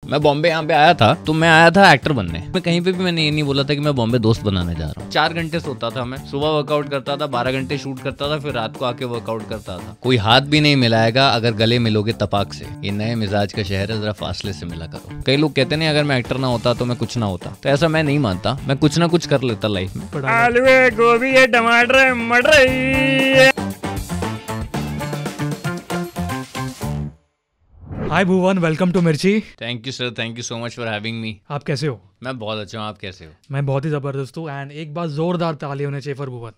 मैं बॉम्बे यहाँ पे आया था तो मैं आया था एक्टर बनने। मैं कहीं पे भी मैंने ये नहीं बोला था कि मैं बॉम्बे दोस्त बनाने जा रहा हूँ। 4 घंटे सोता था मैं, सुबह वर्कआउट करता था, 12 घंटे शूट करता था, फिर रात को आके वर्कआउट करता था। कोई हाथ भी नहीं मिलाएगा अगर गले मिलोगे तपाक से। ये नए मिजाज का शहर है, जरा फासले से मिला करो। कई लोग कहते नहीं अगर मैं एक्टर ना होता तो मैं कुछ ना होता, तो ऐसा मैं नहीं मानता। मैं कुछ ना कुछ कर लेता लाइफ में। आलू है, गोभी है, टमाटर है, मटर है। हाय भुवन, वेलकम टू मिर्ची। Thank you sir, thank you so much for having me. आप कैसे हो? मैं बहुत अच्छा हूँ, आप कैसे हो? मैं बहुत ही जबरदस्त हूँ। एंड एक बार जोरदार ताली होने चाहिए फॉर भुवन।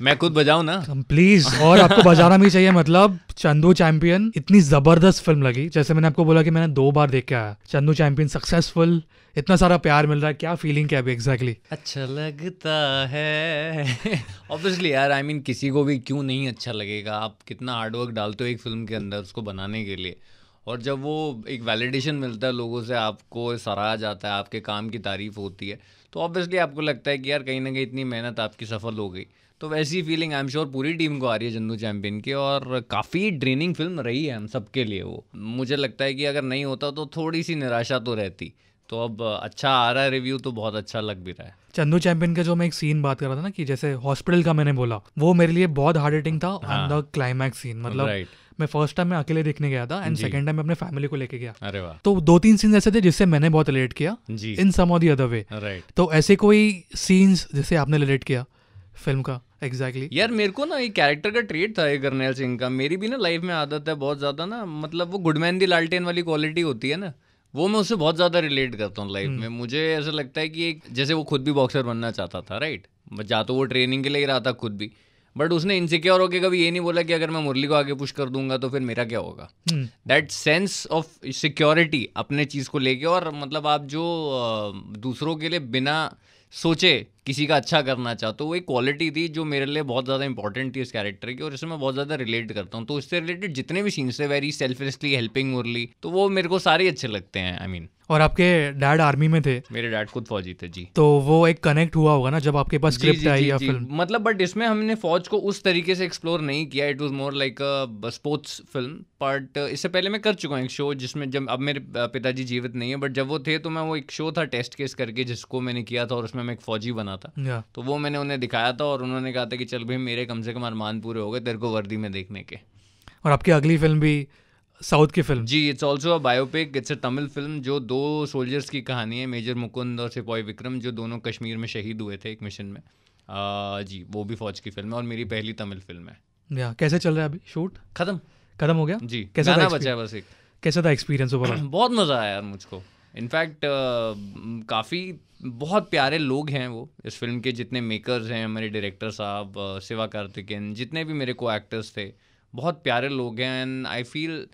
मैं खुद बजाऊं ना प्लीज, और आपको बजाना भी चाहिए। मतलब चंदू चैंपियन इतनी जबरदस्त फिल्म लगी। जैसे मैंने आपको बोला कि मैंने 2 बार देख के आया। चंदू चैंपियन सक्सेसफुल, इतना सारा प्यार मिल रहा है, क्या फीलिंग क्या अभी एग्जैक्टली? अच्छा लगता है ऑब्वियसली यार, आई मीन किसी को भी क्यों नहीं अच्छा लगेगा। आप कितना हार्डवर्क डालते हो एक फिल्म के अंदर उसको बनाने के लिए, और जब वो एक वैलिडेशन मिलता है लोगों से, आपको सराहा जाता है, आपके काम की तारीफ होती है, तो ऑब्वियसली आपको लगता है कि यार कहीं ना कहीं इतनी मेहनत आपकी सफल हो गई। तो वैसी फीलिंग आई एम श्योर पूरी टीम को आ रही है चंदू चैंपियन की, और काफ़ी ड्रेनिंग फिल्म रही है हम सबके लिए वो। मुझे लगता है कि अगर नहीं होता तो थोड़ी सी निराशा तो रहती। तो अब अच्छा आ रहा है रिव्यू, तो बहुत अच्छा लग भी रहा है। चंदू चैंपियन का जो मैं एक सीन बात कर रहा था ना, कि जैसे हॉस्पिटल का मैंने बोला, वो मेरे लिए बहुत हार्ड हिटिंग था। ऑन द क्लाइमैक्स सीन, मतलब मैं फर्स्ट टाइम मैं अकेले देखने गया था एंड सेकंड टाइम मैं अपने फैमिली को लेके गया। अरे वाह। तो 2-3 सीन्स ऐसे थे जिससे मैंने बहुत रिलेट किया इन सम और द अदर वे। तो ऐसे कोई सीन्स जिससे आपने रिलेट किया फिल्म का? एग्जैक्टली यार मेरे को ना एक कैरेक्टर का ट्रेट था ये करनेल सिंह का। मेरी भी ना लाइफ में आदत है बहुत ज़्यादा ना, मतलब वो गुडमैन दी लालटेन वाली क्वालिटी होती है ना, वो मैं उससे बहुत ज़्यादा रिलेट करता हूँ लाइफ में। मुझे ऐसा लगता है कि एक जैसे वो खुद भी बॉक्सर बनना चाहता था, राइट? जा तो वो ट्रेनिंग के लिए ही रहा था खुद भी, बट उसने इनसिक्योर होकर कभी ये नहीं बोला कि अगर मैं मुरली को आगे पुश कर दूंगा तो फिर मेरा क्या होगा। दैट सेंस ऑफ सिक्योरिटी अपने चीज़ को लेके, और मतलब आप जो दूसरों के लिए बिना सोचे किसी का अच्छा करना चाहो, तो वो एक क्वालिटी थी जो मेरे लिए बहुत ज़्यादा इंपॉर्टेंट थी इस कैरेक्टर की, और इससे मैं बहुत ज़्यादा रिलेट करता हूँ। तो इससे रिलेटेड जितने भी सीन्स थे, वेरी सेल्फलेसली हेल्पिंग मुरली, तो वो मेरे को सारे अच्छे लगते हैं। आई मीन और आपके डैड आर्मी में थे? मेरे डैड खुद फौजी थे जी। तो वो एक कनेक्ट हुआ होगा ना जब आपके पास स्क्रिप्ट आई या फिल्म? मतलब बट इसमें हमने फौज को उस तरीके से एक्सप्लोर नहीं किया। It was more like a sports film. But इससे पहले मैं कर चुका हूँ एक शो जिसमें, जब अब मेरे पिताजी जीवित नहीं है, बट जब वो थे तो मैं वो एक शो था टेस्ट केस करके जिसको मैंने किया था, और उसमें मैं एक फौजी बना था। तो वो मैंने उन्हें दिखाया था और उन्होंने कहा था कि चल भाई मेरे कम से कम अरमान पूरे हो गए तेरे को वर्दी में देखने के। और आपकी अगली फिल्म भी साउथ की फिल्म? जी, it's also a biopic. It's a Tamil film जो 2 सोल्जर्स की कहानी है, मेजर मुकुंद और सिपाही विक्रम, जो दोनों कश्मीर में शहीद हुए थे एक मिशन में। जी, वो भी फौज की फिल्म है और मेरी पहली तमिल फिल्म है। या कैसे चल रहा है अभी शूट? खत्म हो गया जी। कैसा गाना बचा है बस एक। कैसा था एक्सपीरियंस ओवरऑल? बहुत मज़ा आया यार मुझको। इनफैक्ट काफ़ी बहुत प्यारे लोग हैं वो इस फिल्म के, जितने मेकर्स हैं, हमारे डायरेक्टर साहब शिवा कार्तिकेयन, जितने भी मेरे को एक्टर्स थे, बहुत प्यारे लोग हैं। एंड आई फील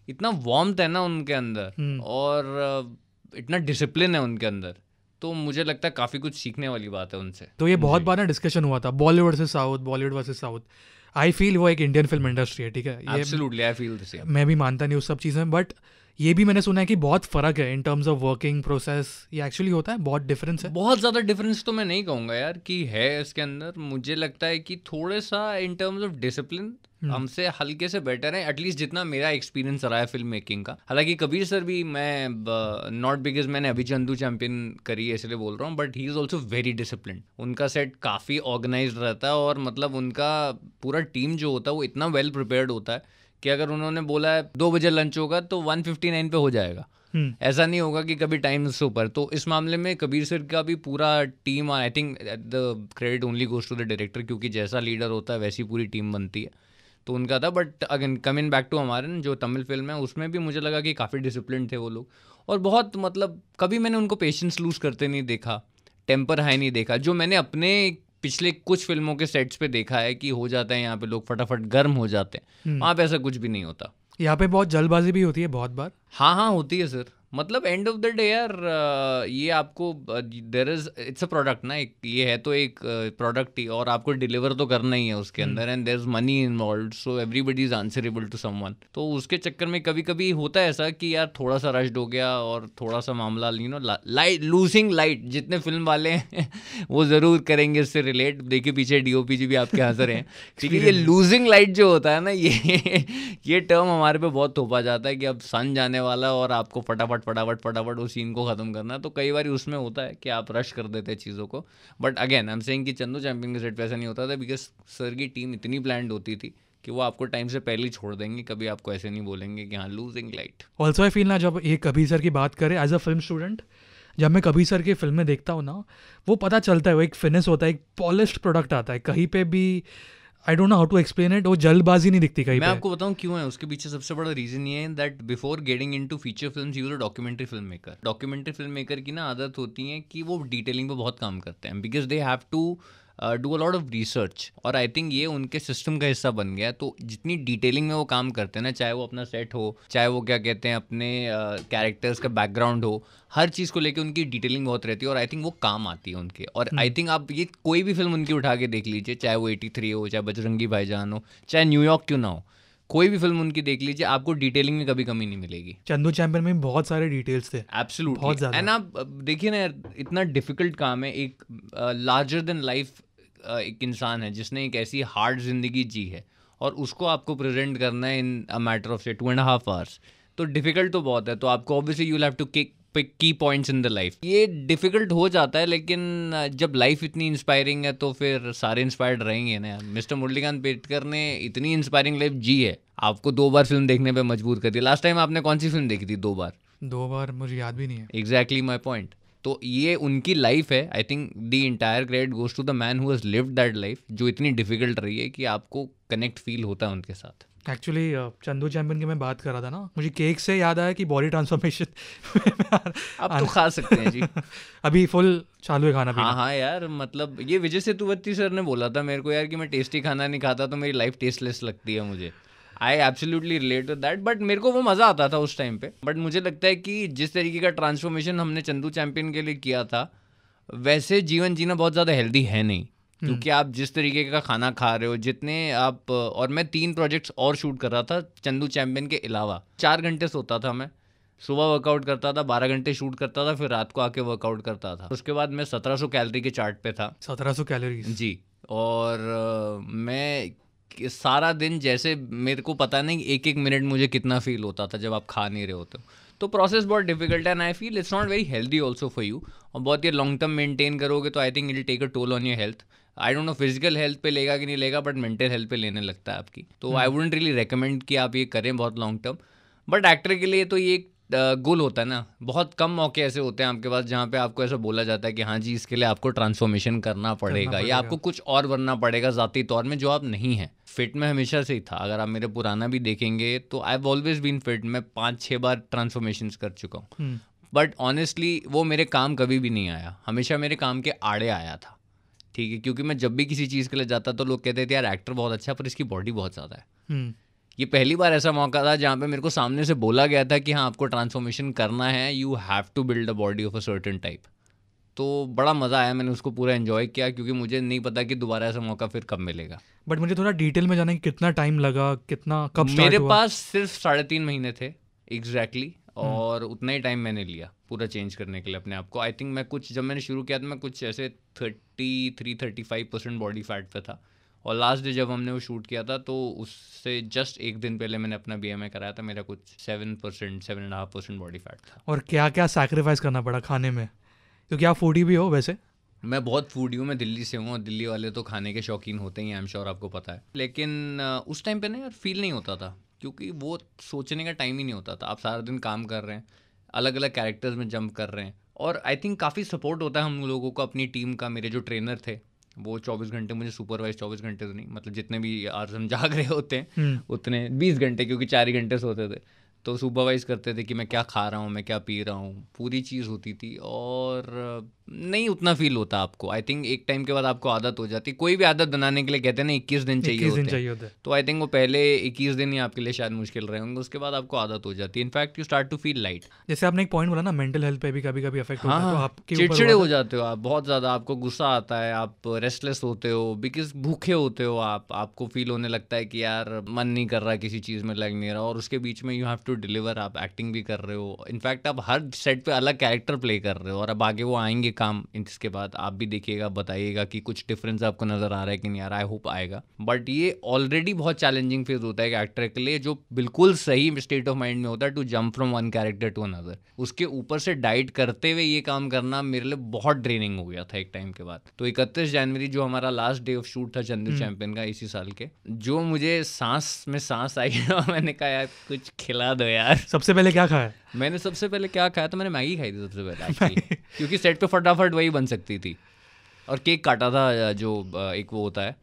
इतना वार्मथ है ना उनके अंदर, और इतना डिसिप्लिन है उनके अंदर, तो मुझे लगता है काफ़ी कुछ सीखने वाली बात है उनसे। तो ये बहुत बार ना डिस्कशन हुआ था, Bollywood versus south, Bollywood versus south. I feel वो एक इंडियन फिल्म इंडस्ट्री है, ठीक है? Absolutely, I feel the same. मैं भी मानता नहीं उस सब चीज़ में, बट ये भी मैंने सुना है कि बहुत फ़र्क है in terms of working process. ये एक्चुअली होता है, बहुत डिफरेंस है? बहुत ज़्यादा डिफरेंस तो मैं नहीं कहूँगा यार कि है इसके अंदर। मुझे लगता है कि थोड़ा सा इन टर्म्स ऑफ डिसिप्लिन हमसे हल्के से बेटर है, एटलीस्ट जितना मेरा एक्सपीरियंस रहा है फिल्म मेकिंग का। हालांकि कबीर सर भी, मैं नॉट बिकॉज मैंने अभी चंदू चैंपियन करी है इसलिए बोल रहा हूँ, but he is also very discipline. उनका सेट काफ़ी ऑर्गेनाइज रहता है, और मतलब उनका पूरा टीम जो होता है वो इतना वेल प्रिपेयर्ड होता है कि अगर उन्होंने बोला है 2 बजे लंच होगा तो 1:59 पे हो जाएगा। ऐसा नहीं होगा कि कभी टाइम से ऊपर। तो इस मामले में कबीर सर का भी पूरा team, I think the credit only goes to the director, क्योंकि जैसा लीडर होता है वैसी पूरी टीम बनती है, तो उनका था। But again coming back to हमारे जो तमिल फिल्म है, उसमें भी मुझे लगा कि काफ़ी डिसिप्लिन थे वो लोग, और बहुत मतलब कभी मैंने उनको पेशेंस लूज करते नहीं देखा, टेम्पर हाई नहीं देखा, जो मैंने अपने पिछले कुछ फिल्मों के सेट्स पे देखा है कि हो जाता है यहाँ पे लोग फटाफट गर्म हो जाते हैं। वहाँ पे ऐसा कुछ भी नहीं होता। यहाँ पे बहुत जल्दबाजी भी होती है बहुत बार। हाँ होती है सर, मतलब एंड ऑफ द डे यार ये आपको there is it's a product ना, एक ये है तो एक प्रोडक्ट ही, और आपको डिलीवर तो करना ही है उसके अंदर, and there is money involved, so everybody is answerable to someone. तो उसके चक्कर में कभी कभी होता है ऐसा कि यार थोड़ा सा रश्ड हो गया और थोड़ा सा मामला लाइट लूजिंग लाइट, जितने फिल्म वाले हैं वो ज़रूर करेंगे इससे रिलेट। देखिए पीछे DOP जी भी आपके हाजिर हैं, ठीक है। ये लूजिंग लाइट जो होता है ना, ये टर्म हमारे पे बहुत थोपा जाता है कि अब सन जाने वाला और आपको फटाफट उस सीन को ख़त्म करना है। तो कई बार उसमें होता है कि आप रश कर देते हैं चीज़ों को। But again I am saying कि चंदू चैंपियन के सेट पे ऐसा नहीं होता था, बिकॉज सर की टीम इतनी प्लान्ड होती थी कि वो आपको टाइम से पहले ही छोड़ देंगे, कभी आपको ऐसे नहीं बोलेंगे कि हाँ losing light. Also I feel ना, जब ये कबीर सर की बात करें एज अ फिल्म स्टूडेंट, जब मैं कबीर सर की फिल्में देखता हूँ ना, वो पता चलता है वो एक फिनिश होता है, एक पॉलिश्ड प्रोडक्ट आता है। कहीं पे भी I don't know how to explain it, वो जल्दबाजी नहीं दिखती कहीं पे। मैं आपको बताऊं क्यों है, उसके पीछे सबसे बड़ा रीजन ये है that before getting into feature films he was a documentary film maker. Documentary film maker की ना आदत होती है कि वो डिटेलिंग पे बहुत काम करते हैं, because they have to do a lot of research, और आई थिंक ये उनके सिस्टम का हिस्सा बन गया। तो जितनी डिटेलिंग में वो काम करते हैं ना, चाहे वो अपना सेट हो, चाहे वो क्या कहते हैं अपने कैरेक्टर्स का बैकग्राउंड हो, हर चीज़ को लेके उनकी डिटेलिंग बहुत रहती है, और आई थिंक वो काम आती है उनके। और आई थिंक आप ये कोई भी फिल्म उनकी उठा के देख लीजिए, चाहे वो 83 हो, चाहे बजरंगी भाईजान हो, चाहे न्यूयॉर्क क्यों ना हो, कोई भी फिल्म उनकी देख लीजिए, आपको डिटेलिंग में कभी कमी नहीं मिलेगी। चंदू चैंपियन में बहुत सारे डिटेल्स थे, एब्सोल्युटली। बहुत ज़्यादा। एंड आप देखिए ना यार, इतना डिफिकल्ट काम है। एक लार्जर देन लाइफ एक इंसान है जिसने एक ऐसी हार्ड जिंदगी जी है, और उसको आपको प्रेजेंट करना है in a matter of 2.5 hours. तो डिफिकल्ट तो बहुत है। तो आपको obviously you will have to pick key points in the life. ये डिफिकल्ट हो जाता है, लेकिन जब लाइफ इतनी इंस्पायरिंग है तो फिर सारे इंस्पायर्ड रहेंगे ना। मिस्टर मुरलीकांत पेटकर ने इतनी इंस्पायरिंग लाइफ जी है, आपको 2 बार फिल्म देखने पे मजबूर कर दिया। लास्ट टाइम आपने कौन सी फिल्म देखी थी 2 बार? 2 बार मुझे याद भी नहीं है। Exactly my point. तो ये उनकी लाइफ है। I think the entire credit goes to the man who has lived that life, जो इतनी डिफिकल्ट रही है कि आपको कनेक्ट फील होता है उनके साथ। एक्चुअली चंदू चैंपियन की मैं बात कर रहा था ना, मुझे केक से याद आया कि बॉडी ट्रांसफॉर्मेशन आप तो खा सकते हैं जी। अभी फुल चालू है खाना पीना। हाँ यार, मतलब ये विजय सेतुपति सर ने बोला था मेरे को यार कि मैं टेस्टी खाना नहीं खाता तो मेरी लाइफ टेस्टलेस लगती है मुझे। I absolutely relate with that. But मेरे को वो मज़ा आता था उस टाइम पे। बट मुझे लगता है कि जिस तरीके का ट्रांसफॉर्मेशन हमने चंदू चैंपियन के लिए किया था, वैसे जीवन जीना बहुत ज़्यादा हेल्दी है नहीं। क्योंकि आप जिस तरीके का खाना खा रहे हो, जितने आप, और मैं 3 प्रोजेक्ट्स और शूट कर रहा था चंदू चैंपियन के अलावा। 4 घंटे सोता था मैं, सुबह वर्कआउट करता था, 12 घंटे शूट करता था, फिर रात को आके वर्कआउट करता था। उसके बाद मैं 1700 कैलोरी के चार्ट पे था। 1700 कैलोरीज जी। और मैं सारा दिन, जैसे मेरे को पता नहीं एक एक मिनट मुझे कितना फील होता था जब आप खा नहीं रहे होते हो। तो प्रोसेस बहुत डिफिकल्ट है, and I feel it's not very healthy also for you. और बहुत ये लॉन्ग टर्म मेंटेन करोगे तो I think it will take a toll on your health. I don't know physical health पे लेगा कि नहीं लेगा, बट मेंटल हेल्थ पे लेने लगता है आपकी। तो आई वुडंट रियली रेकमेंड कि आप ये करें बहुत लॉन्ग टर्म। बट एक्टर के लिए तो ये एक गोल होता है ना। बहुत कम मौके ऐसे होते हैं आपके पास जहाँ पे आपको ऐसा बोला जाता है कि हाँ जी इसके लिए आपको ट्रांसफॉर्मेशन करना पड़ेगा, या आपको कुछ और बनना पड़ेगा ज़ाती तौर में जो आप नहीं हैं। फिट में हमेशा से ही था। अगर आप मेरे पुराना भी देखेंगे तो I have always been fit. मैं 5-6 बार ट्रांसफॉर्मेशन कर चुका हूँ। बट ऑनेस्टली वो मेरे काम कभी भी नहीं आया, हमेशा मेरे काम के आड़े आया था। ठीक है, क्योंकि मैं जब भी किसी चीज़ के लिए जाता तो लोग कहते थे यार एक्टर बहुत अच्छा है पर इसकी बॉडी बहुत ज़्यादा है। ये पहली बार ऐसा मौका था जहाँ पे मेरे को सामने से बोला गया था कि हाँ आपको ट्रांसफॉर्मेशन करना है, you have to build a body of a certain type. तो बड़ा मज़ा आया, मैंने उसको पूरा एंजॉय किया, क्योंकि मुझे नहीं पता कि दोबारा ऐसा मौका फिर कब मिलेगा। बट मुझे थोड़ा डिटेल में जाना कि कितना टाइम लगा, कितना कब स्टार्ट मेरे हुआ? पास सिर्फ 3.5 महीने थे एग्जैक्टली, और उतना ही टाइम मैंने लिया पूरा चेंज करने के लिए अपने आप को। आई थिंक मैं कुछ, जब मैंने शुरू किया था मैं कुछ ऐसे 33-35% बॉडी फैट पे था, और लास्ट डे जब हमने वो शूट किया था तो उससे जस्ट एक दिन पहले मैंने अपना BMI कराया था, मेरा कुछ 7.5% बॉडी फैट था। और क्या क्या सैक्रिफाइस करना पड़ा खाने में, क्योंकि आप फूडी भी हो वैसे? मैं बहुत फूडी हूँ, मैं दिल्ली से हूँ, और दिल्ली वाले तो खाने के शौकीन होते ही हैं, आई एम श्योर आपको पता है। लेकिन उस टाइम पे ना यार फील नहीं होता था, क्योंकि वो सोचने का टाइम ही नहीं होता था। आप सारा दिन काम कर रहे हैं, अलग अलग कैरेक्टर्स में जंप कर रहे हैं, और आई थिंक काफ़ी सपोर्ट होता है हम लोगों को अपनी टीम का। मेरे जो ट्रेनर थे वो 24 घंटे मुझे सुपरवाइज, 24 घंटे तो नहीं, मतलब जितने भी आवर्स हम जाग रहे होते हैं उतने 20 घंटे, क्योंकि 4 ही घंटे सोते थे, तो सुपरवाइज करते थे कि मैं क्या खा रहा हूँ, मैं क्या पी रहा हूँ, पूरी चीज़ होती थी। और नहीं उतना फील होता आपको। आई थिंक एक टाइम के बाद आपको आदत हो जाती है। कोई भी आदत बनाने के लिए कहते हैं ना 21 दिन चाहिए होते हैं, तो आई थिंक वो पहले 21 दिन ही आपके लिए शायद मुश्किल रहे होंगे, उसके बाद आपको आदत हो जाती है। In fact you start to feel light. जैसे आपने एक पॉइंट बोला ना मेंटल हेल्थ पे भी कभी कभी इफेक्ट होता है, तो आपके चिड़चिड़े हो जाते हो आप बहुत ज़्यादा, आपको गुस्सा आता है, आप रेस्टलेस होते हो बिकॉज भूखे होते हो आपको फील होने लगता है कि यार मन नहीं कर रहा, किसी चीज़ में लग नहीं रहा, और उसके बीच में यू हैव टू डिलीवर। आप एक्टिंग भी कर रहे हो, इनफैक्ट आप हर सेट पे अलग कैरेक्टर प्ले कर रहे हो, और अब आगे वो आएंगे काम, इसके बाद आप भी देखिएगा, बताइएगा कि कुछ डिफरेंस आपको नज़र आ रहा है कि नहीं आ रहा है। आई होप आएगा, बट ये ऑलरेडी बहुत चैलेंजिंग फेज होता है एक एक्टर के लिए, जो बिल्कुल सही स्टेट ऑफ माइंड में होता है to jump from one character to another. उसके ऊपर से डाइट करते हुए ये काम करना मेरे लिए बहुत ड्रेनिंग हो गया था एक टाइम के बाद। तो 31 जनवरी जो हमारा लास्ट डे ऑफ शूट था चंदू चैंपियन का इसी साल के, जो मुझे सांस में सांस आई मैंने कहा यार कुछ खिला दो यार। सबसे पहले क्या खाया? मैंने सबसे पहले क्या खाया, तो मैंने मैगी खाई थी सबसे पहले क्योंकि सेट पे फटाफट वही बन सकती थी, और केक काटा था जो एक वो होता है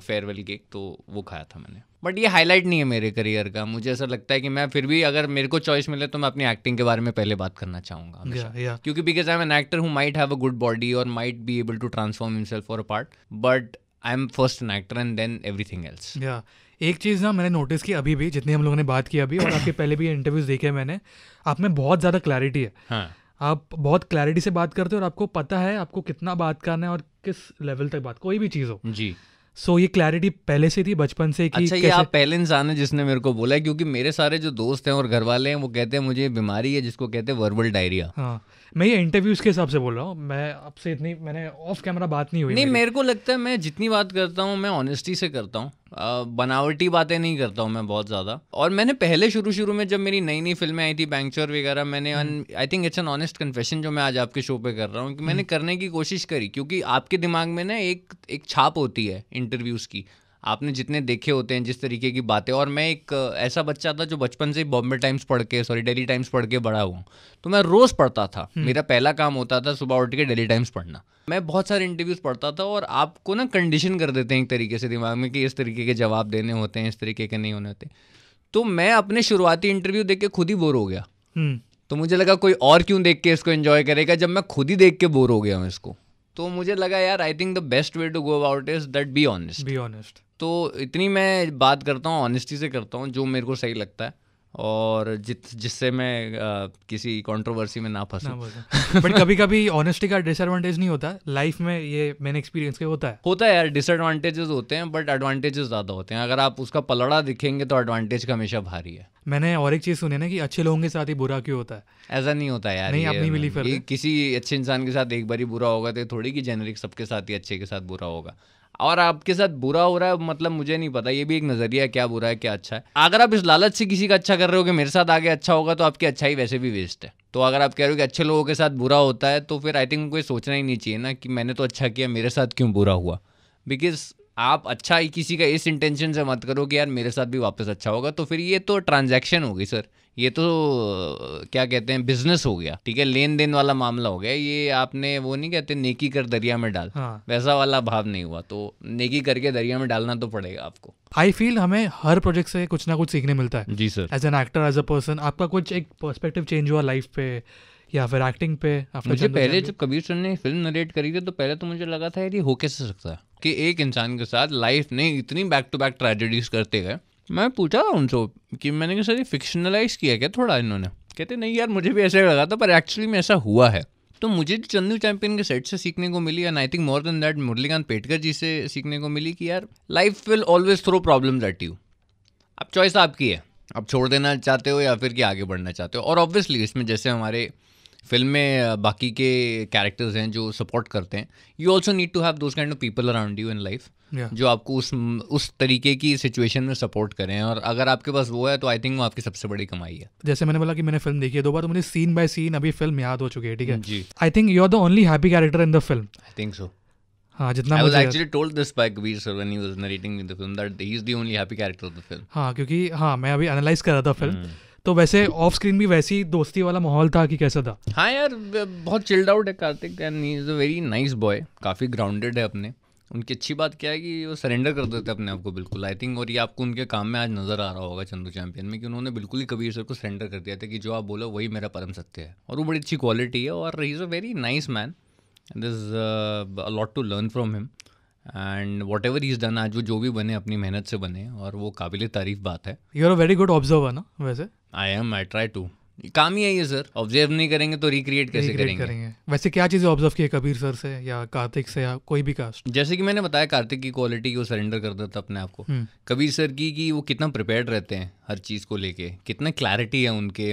फेयरवेल केक, तो वो खाया था मैंने। बट ये हाईलाइट नहीं है मेरे करियर का। मुझे ऐसा लगता है कि मैं फिर भी अगर मेरे को चॉइस मिले तो मैं अपनी एक्टिंग के बारे में पहले बात करना चाहूँगा हमेशा। क्योंकि because I am an actor who might have a good body और might be able to transform himself for a part, but I am first an actor and then everything else. एक चीज़ ना मैंने नोटिस की अभी भी, जितनी हम लोगों ने बात की अभी और आपके पहले भी इंटरव्यूज देखे मैंने, आप में बहुत ज़्यादा क्लैरिटी है। हाँ, आप बहुत क्लैरिटी से बात करते हो और आपको पता है आपको कितना बात करना है और किस लेवल तक बात, कोई भी चीज़ हो जी। सो ये क्लैरिटी पहले से थी बचपन से कि अच्छा, ये आप पहले इंसान है जिसने मेरे को बोला है, क्योंकि मेरे सारे जो दोस्त हैं और घर वाले हैं वो कहते हैं मुझे बीमारी है जिसको कहते हैं वर्बल डायरिया। हाँ, मैं ये इंटरव्यूज के हिसाब से बोल रहा हूँ, मैं आपसे इतनी मैंने ऑफ कैमरा बात नहीं हुई नहीं, मेरे को लगता है मैं जितनी बात करता हूँ मैं ऑनेस्टी से करता हूँ, बनावटी बातें नहीं करता हूँ मैं बहुत ज़्यादा। और मैंने पहले शुरू में जब मेरी नई नई फिल्में आई थी बैंकचोर वगैरह, मैंने I think it's an honest confession जो मैं आज आपके शो पे कर रहा हूँ कि मैंने करने की कोशिश करी, क्योंकि आपके दिमाग में ना एक छाप होती है इंटरव्यूज़ की, आपने जितने देखे होते हैं जिस तरीके की बातें। और मैं एक ऐसा बच्चा था जो बचपन से बॉम्बे टाइम्स पढ़ के डेली टाइम्स पढ़ के बड़ा हुआ, तो मैं रोज़ पढ़ता था। मेरा पहला काम होता था सुबह उठ के डेली टाइम्स पढ़ना। मैं बहुत सारे इंटरव्यूज़ पढ़ता था, और आपको ना कंडीशन कर देते हैं एक तरीके से दिमाग में कि इस तरीके के जवाब देने होते हैं, इस तरीके के नहीं होने होते। तो मैं अपने शुरुआती इंटरव्यू देख के खुद ही बोर हो गया। तो मुझे लगा कोई और क्यों देख के इसको एंजॉय करेगा, जब मैं खुद ही देख के बोर हो गया हूँ इसको। तो मुझे लगा यार I think the best way to go about is that be honest. तो इतनी मैं बात करता हूँ, ऑनेस्टी से करता हूँ जो मेरे को सही लगता है, और जिससे मैं किसी कंट्रोवर्सी में ना फंसूं। बट कभी कभी ऑनेस्टी का डिसएडवांटेज नहीं होता लाइफ में, ये मैंने एक्सपीरियंस किया होता है यार। डिसएडवांटेजेस होते हैं बट एडवांटेजेस ज़्यादा होते हैं। अगर आप उसका पलड़ा दिखेंगे तो एडवांटेज का हमेशा भारी है। मैंने और एक चीज़ सुनी ना कि अच्छे लोगों के साथ ही बुरा क्यों होता है। ऐसा नहीं होता यार, नहीं, आप नहीं बिलीव करते? किसी अच्छे इंसान के साथ एक बार ही बुरा होगा तो थोड़ी कि जेनरिक सबके साथ ही अच्छे के साथ बुरा होगा। और आपके साथ बुरा हो रहा है मतलब मुझे नहीं पता, ये भी एक नज़रिया है क्या बुरा है क्या अच्छा है। अगर आप इस लालच से किसी का अच्छा कर रहे हो कि मेरे साथ आगे अच्छा होगा, तो आपकी अच्छाई वैसे भी वेस्ट है। तो अगर आप कह रहे हो कि अच्छे लोगों के साथ बुरा होता है, तो फिर आई थिंक उनको ये सोचना ही नहीं चाहिए ना कि मैंने तो अच्छा किया, मेरे साथ क्यों बुरा हुआ। बिकॉज आप अच्छा ही किसी का इस इंटेंशन से मत करो कि यार मेरे साथ भी वापस अच्छा होगा, तो फिर ये तो ट्रांजैक्शन होगी सर, ये तो क्या कहते हैं बिजनेस हो गया, ठीक है, लेन देन वाला मामला हो गया। ये आपने वो नहीं कहते नेकी कर दरिया में डाल, हाँ। वैसा वाला भाव नहीं हुआ। तो नेकी करके दरिया में डालना तो पड़ेगा आपको। आई फील हमें हर प्रोजेक्ट से कुछ ना कुछ सीखने मिलता है। जी sir. As an actor, as a person, आपका कुछ एक पर्सपेक्टिव चेंज हुआ लाइफ पे या फिर एक्टिंग पे? मुझे पहले जब कबीर सर ने फिल्म नरेट करी थी तो पहले तो मुझे लगा था यार ये हो कैसे सकता है कि एक इंसान के साथ लाइफ ने इतनी बैक टू बैक ट्रेजेडीज करते गए। मैं पूछा था उनसे कि मैंने कहा सर ये फिक्शनलाइज किया क्या थोड़ा इन्होंने? कहते नहीं यार मुझे भी ऐसा लगा था, पर एक्चुअली में ऐसा हुआ है। तो मुझे चंदू चैंपियन के सेट से सीखने को मिली, and I think more than that Murlikant Petkar ji से सीखने को मिली कि यार life will always throw problems at you. अब चॉइस आपकी है, आप छोड़ देना चाहते हो या फिर कि आगे बढ़ना चाहते हो। और ऑब्वियसली इसमें जैसे हमारे फिल्म में बाकी के कैरेक्टर्स हैं जो सपोर्ट करते हैं, you also need to have those kind of people around you in life जो आपको उस तरीके की सिचुएशन में सपोर्ट करें। और अगर आपके पास वो है तो आई थिंक वो आपकी सबसे बड़ी कमाई है। जैसे मैंने बोला कि मैंने फिल्म देखी है 2 बार, तो मुझे सीन बाय सीन अभी फिल्म याद हो चुकी है, ठीक है जी। I think you are the only happy character in the film. I think so. हाँ, जितना I was मुझे actually told this by Kabir sir when he was narrating me the film that he is the only happy character of the film. हाँ, क्योंकि हाँ मैं अभी analyse कर रहा था फिल्म, तो वैसे ऑफ स्क्रीन भी वैसी दोस्ती वाला माहौल था कि कैसा था? हाँ यार बहुत चिल्ड आउट है Kartik, and he is a very nice boy, काफ़ी ग्राउंडेड है अपने। उनकी अच्छी बात क्या है कि वो सरेंडर कर देते हैं अपने आप को बिल्कुल, आई थिंक। और ये आपको उनके काम में आज नज़र आ रहा होगा चंदू चैंपियन में कि उन्होंने बिल्कुल ही कबीर सर को सरेंडर कर दिया था कि जो आप बोलो वही मेरा परम सत्य है। और वो बड़ी अच्छी क्वालिटी है, और he is a very nice man. there's a lot to learn from him and whatever he's done, आज वो जो भी बने अपनी मेहनत से बने और वो काबिल तारीफ बात है. You are a very good observer ना वैसे. I try to. काम ही है ये सर, ऑब्जर्व नहीं करेंगे तो रिक्रिएट कैसे करेंगे. वैसे क्या चीज़ें ऑब्जर्व की है कबीर सर से या कार्तिक से या कोई भी कास्ट? जैसे कि मैंने बताया कार्तिक की क्वालिटी, वो सरेंडर कर देता अपने आप को. कबीर सर की कि वो कितना प्रिपेयर्ड रहते हैं हर चीज़ को लेके, कितना क्लैरिटी है उनके,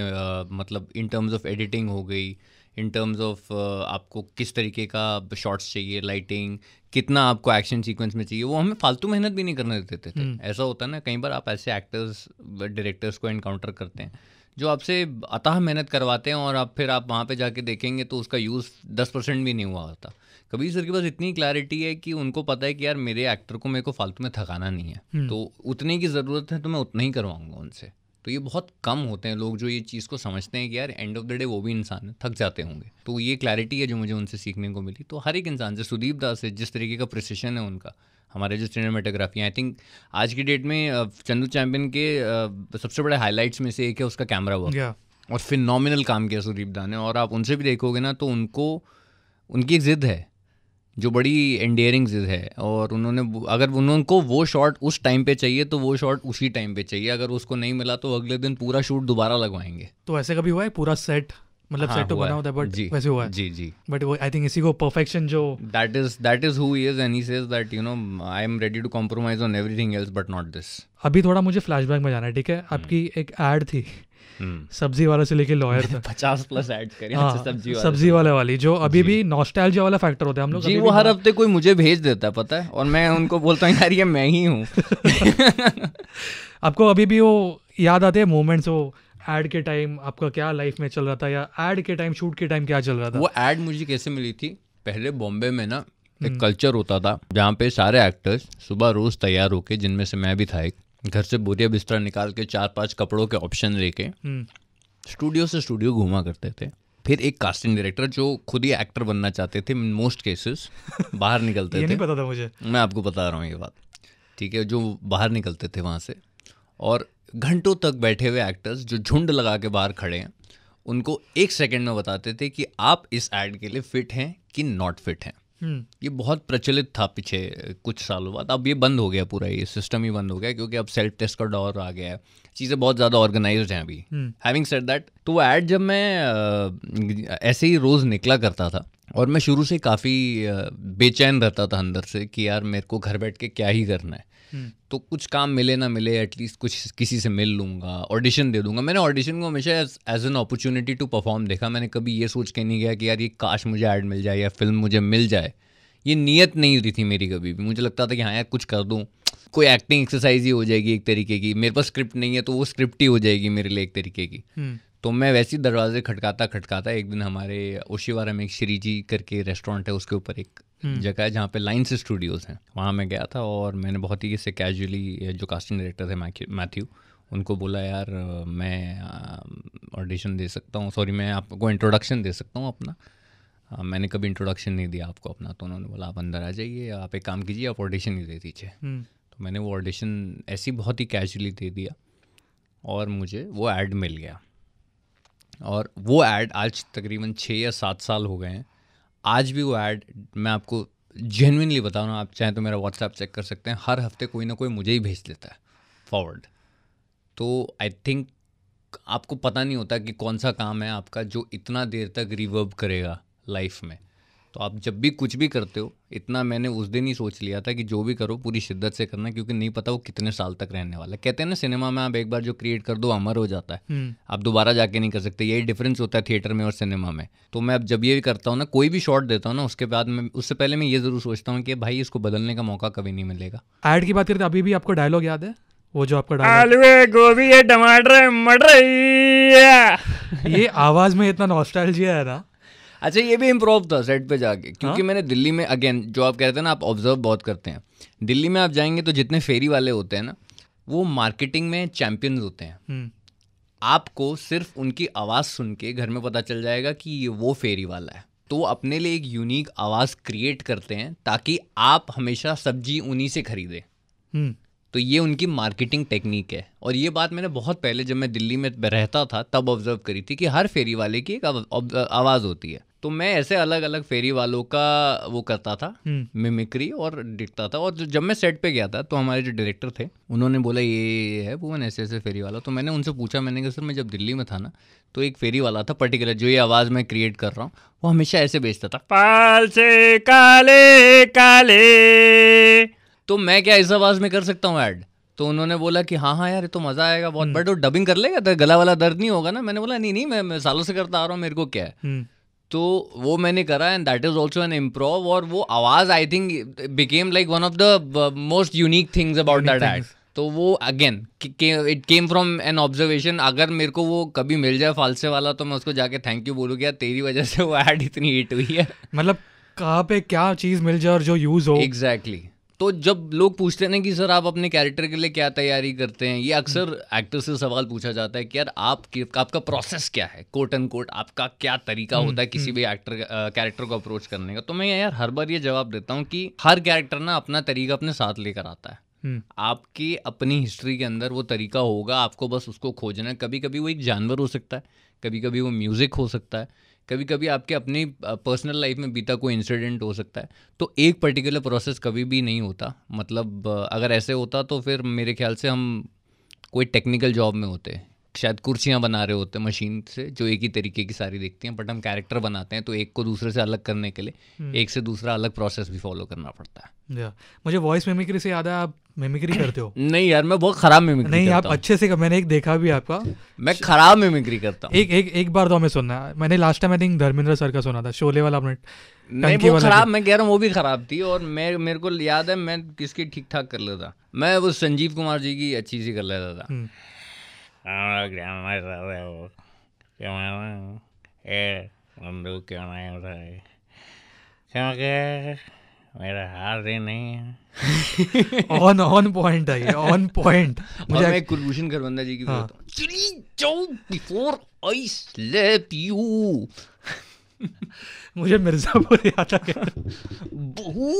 मतलब इन टर्म्स ऑफ एडिटिंग हो गई, इन टर्म्स ऑफ आपको किस तरीके का शॉट्स चाहिए, लाइटिंग, कितना आपको एक्शन सीक्वेंस में चाहिए. वो हमें फालतू मेहनत भी नहीं करने देते थे. ऐसा होता है ना कई बार आप ऐसे एक्टर्स डायरेक्टर्स को एनकाउंटर करते हैं जो आपसे अतः मेहनत करवाते हैं और आप वहाँ पे जाके देखेंगे तो उसका यूज़ 10% भी नहीं हुआ होता. कबीर सर के पास इतनी क्लैरिटी है कि उनको पता है कि यार मेरे एक्टर को मेरे को फालतू में थकाना नहीं है, तो उतने की ज़रूरत है तो मैं उतना ही करवाऊँगा उनसे. तो ये बहुत कम होते हैं लोग जो ये चीज़ को समझते हैं कि यार एंड ऑफ द डे वो भी इंसान है, थक जाते होंगे. तो ये क्लैरिटी है जो मुझे उनसे सीखने को मिली. तो हर एक इंसान से, सुदीप दास से, जिस तरीके का प्रिसिशन है उनका, हमारे जो सिनेमेटोग्राफी, आई थिंक आज की डेट में चंदू चैंपियन के सबसे बड़े हाईलाइट्स में से एक है उसका कैमरा वर्क. और फिनोमिनल काम किया सुदीप दा ने. और आप उनसे भी देखोगे ना तो उनकी एक ज़िद है जो बड़ी एंडियरिंग ज़िद है. और अगर उनको वो शॉट उस टाइम पे चाहिए तो वो शॉट उसी टाइम पे चाहिए. अगर उसको नहीं मिला तो अगले दिन पूरा शूट दोबारा लगवाएंगे. तो ऐसे कभी हुआ है पूरा सेट, मतलब सेट तो बना होता है बट वैसे हुआ है? जी. बट वो आई थिंक इसी को परफेक्शन जो that is who he is and he says that you know I am ready to compromise on everything else but not this. अभी थोड़ा मुझे फ्लैशबैक में जाना है, ठीक है? आपकी एक एड थी सब्जी वाला से लेके लॉयर तक 50+ एड्स करी. सब्जी वाली जो अभी भी नॉस्टैल्जिया वाला फैक्टर होता है हम लोग जी. वो हर हफ्ते कोई मुझे भेज देता है पता है, और मैं उनको बोलता हूँ यार ये मैं ही हूँ. आपको अभी भी वो याद आते हैं मोमेंट्स, वो एड के टाइम आपका क्या लाइफ में चल रहा था, या एड के टाइम, शूट के टाइम क्या चल रहा था? वो एड मुझे कैसे मिली थी, पहले बॉम्बे में ना एक कल्चर होता था जहाँ पे सारे एक्टर्स सुबह रोज तैयार होके, जिनमें से मैं भी था एक, घर से बोरिया बिस्तर निकाल के 4-5 कपड़ों के ऑप्शन लेके स्टूडियो से स्टूडियो घूमा करते थे. फिर एक कास्टिंग डायरेक्टर जो खुद ही एक्टर बनना चाहते थे, मोस्ट केसेस बाहर निकलते थे. ये नहीं पता था मुझे, मैं आपको बता रहा हूँ ये बात, ठीक है? जो बाहर निकलते थे वहाँ से और घंटों तक बैठे हुए एक्टर्स जो झुंड लगा के बाहर खड़े हैं, उनको 1 सेकेंड में बताते थे कि आप इस एड के लिए फिट हैं कि नॉट फिट हैं. ये बहुत प्रचलित था पीछे कुछ सालों बाद. अब ये बंद हो गया, पूरा ये सिस्टम ही बंद हो गया क्योंकि अब सेल्फ टेस्ट का दौर आ गया है, चीज़ें बहुत ज़्यादा ऑर्गेनाइज्ड हैं अभी. हैविंग सेड दैट, तो वो ऐड जब मैं ऐसे ही रोज़ निकला करता था और मैं शुरू से काफ़ी बेचैन रहता था अंदर से कि यार मेरे को घर बैठ के क्या ही करना है. तो कुछ काम मिले ना मिले एटलीस्ट कुछ किसी से मिल लूँगा, ऑडिशन दे दूंगा. मैंने ऑडिशन को हमेशा as an opportunity to perform देखा. मैंने कभी ये सोच के नहीं गया कि यार ये काश मुझे ऐड मिल जाए या फिल्म मुझे मिल जाए. ये नीयत नहीं होती थी मेरी कभी भी. मुझे लगता था कि हाँ यार कुछ कर दूँ, कोई एक्टिंग एक्सरसाइज ही हो जाएगी एक तरीके की. मेरे पास स्क्रिप्ट नहीं है तो वो स्क्रिप्ट ही हो जाएगी मेरे लिए एक तरीके की. तो मैं वैसे ही दरवाजे खटकाता एक दिन हमारे ओशिवारा में एक श्री जी करके रेस्टोरेंट है, उसके ऊपर एक जगह है जहाँ पे लाइन से स्टूडियोज़ हैं. वहाँ मैं गया था और मैंने बहुत ही इससे कैजुअली, जो कास्टिंग डायरेक्टर थे मैथ्यू, उनको बोला यार मैं ऑडिशन दे सकता हूँ, सॉरी मैं आपको इंट्रोडक्शन दे सकता हूँ अपना. मैंने कभी इंट्रोडक्शन नहीं दिया आपको अपना. तो उन्होंने बोला आप अंदर आ जाइए, आप एक काम कीजिए, आप ऑडिशन ही दे दीजिए. तो मैंने वो ऑडिशन ऐसे ही बहुत ही कैजुअली दे दिया और मुझे वो ऐड मिल गया. और वो ऐड आज तकरीबन 6 या 7 साल हो गए हैं. आज भी वो ऐड, मैं आपको जेन्युइनली बता रहा हूँ, आप चाहें तो मेरा व्हाट्सएप चेक कर सकते हैं, हर हफ्ते कोई ना कोई मुझे ही भेज देता है फॉरवर्ड. तो आई थिंक आपको पता नहीं होता कि कौन सा काम है आपका जो इतना देर तक रिवर्ब करेगा लाइफ में. तो आप जब भी कुछ भी करते हो, इतना मैंने उस दिन ही सोच लिया था कि जो भी करो पूरी शिद्दत से करना, क्योंकि नहीं पता वो कितने साल तक रहने वाला है. कहते हैं ना सिनेमा में आप एक बार जो क्रिएट कर दो अमर हो जाता है, आप दोबारा जाके नहीं कर सकते. यही डिफरेंस होता है थिएटर में और सिनेमा में. तो मैं अब जब ये करता हूँ ना, कोई भी शॉट देता हूँ ना, उसके बाद मैं उससे पहले मैं ये ज़रूर सोचता हूँ कि भाई इसको बदलने का मौका कभी नहीं मिलेगा. ऐड की बात करते अभी भी आपको डायलॉग याद है वो जो आपका आलू है, गोभी है, टमाटर है, मटर है. ये आवाज़ में इतना नॉस्टैल्जिया है ना. अच्छा, ये भी इम्प्रूव था सेट पे जाके, क्योंकि मैंने दिल्ली में, अगेन जो आप कहते हैं ना, आप ऑब्जर्व बहुत करते हैं, दिल्ली में आप जाएंगे तो जितने फेरी वाले होते हैं ना, वो मार्केटिंग में चैंपियंस होते हैं. आपको सिर्फ उनकी आवाज़ सुन के घर में पता चल जाएगा कि ये वो फेरी वाला है. तो वो अपने लिए एक यूनिक आवाज़ क्रिएट करते हैं ताकि आप हमेशा सब्जी उन्हीं से खरीदें. तो ये उनकी मार्केटिंग टेक्निक है. और ये बात मैंने बहुत पहले जब मैं दिल्ली में रहता था तब ऑब्जर्व करी थी कि हर फेरी वाले की एक आवाज़ होती है. तो मैं ऐसे अलग अलग फेरी वालों का वो करता था, मिमिक्री, और दिखता था। और जब मैं सेट पे गया था तो हमारे जो डायरेक्टर थे उन्होंने बोला ये है भुवन ऐसे ऐसे फेरी वाला। तो मैंने उनसे पूछा, मैंने कहा सर मैं जब दिल्ली में था ना तो एक फेरी वाला था पर्टिकुलर, जो ये आवाज़ मैं क्रिएट कर रहा हूँ, वो हमेशा ऐसे बेचता था, पाल से काले काले। तो मैं क्या इस आवाज़ में कर सकता हूँ ऐड? तो उन्होंने बोला कि हाँ हाँ यार ये तो मज़ा आएगा बहुत, बट वो डबिंग कर लेगा तो गला वाला दर्द नहीं होगा ना? मैंने बोला नहीं नहीं, मैं सालों से करता आ रहा हूँ, मेरे को क्या है। तो वो मैंने करा and that is also an improv. और वो आवाज़ I think became like one of the most unique things about that ad. तो वो again it came from an observation. अगर मेरे को वो कभी मिल जाए फालसे वाला तो मैं उसको जाके थैंक यू बोलूँ, यार तेरी वजह से वो ऐड इतनी हिट हुई है। मतलब कहाँ पे क्या चीज़ मिल जाए और जो यूज़ हो। एग्जैक्टली। तो जब लोग पूछते हैं ना कि सर आप अपने कैरेक्टर के लिए क्या तैयारी करते हैं, ये अक्सर एक्टर से सवाल पूछा जाता है कि यार आपका प्रोसेस क्या है, कोट एंड कोट आपका क्या तरीका होता है किसी भी एक्टर कैरेक्टर को अप्रोच करने का। तो मैं यार हर बार ये जवाब देता हूँ कि हर कैरेक्टर ना अपना तरीका अपने साथ लेकर आता है। आपकी अपनी हिस्ट्री के अंदर वो तरीका होगा, आपको बस उसको खोजना है। कभी कभी वो एक जानवर हो सकता है, कभी कभी वो म्यूज़िक हो सकता है, कभी कभी आपके अपनी पर्सनल लाइफ में बीता कोई इंसिडेंट हो सकता है। तो एक पर्टिकुलर प्रोसेस कभी भी नहीं होता। मतलब अगर ऐसे होता तो फिर मेरे ख्याल से हम कोई टेक्निकल जॉब में होते, शायद कुर्सियाँ बना रहे होते मशीन से जो एक ही तरीके की सारी दिखती हैं, बट हम कैरेक्टर बनाते हैं तो एक को दूसरे से अलग करने के लिए एक से दूसरा अलग प्रोसेस भी फॉलो करना पड़ता है। मुझे वॉइस मिमिक्री से याद है, आप मिमिक्री करते हो? नहीं यार मैं बहुत खराब मिमिक्री नहीं करता आप अच्छे से, मैंने एक देखा भी आपका। मैं खराब मिमिक्री करता हूँ। एक बार तो हमें सुनना है, मैंने last time I think Dharmendra sir का सुना था, शोले वाला आपने। नहीं वो खराब, मैं कह रहा हूँ वो भी खराब थी। और मेरे को याद है मैं किसकी ठीक ठाक कर लेता, मैं वो संजीव कुमार जी की अच्छी सी कर लेता था। मेरा हार ही नहीं है। ऑन पॉइंट है ये, ऑन पॉइंट। मुझे मैं कुलभूषण खरबंदा जी की बोलता हूँ, चली जाओ बिफोर आई स्लैप यू। मुझे मिर्जापुर याद आ गया। बहू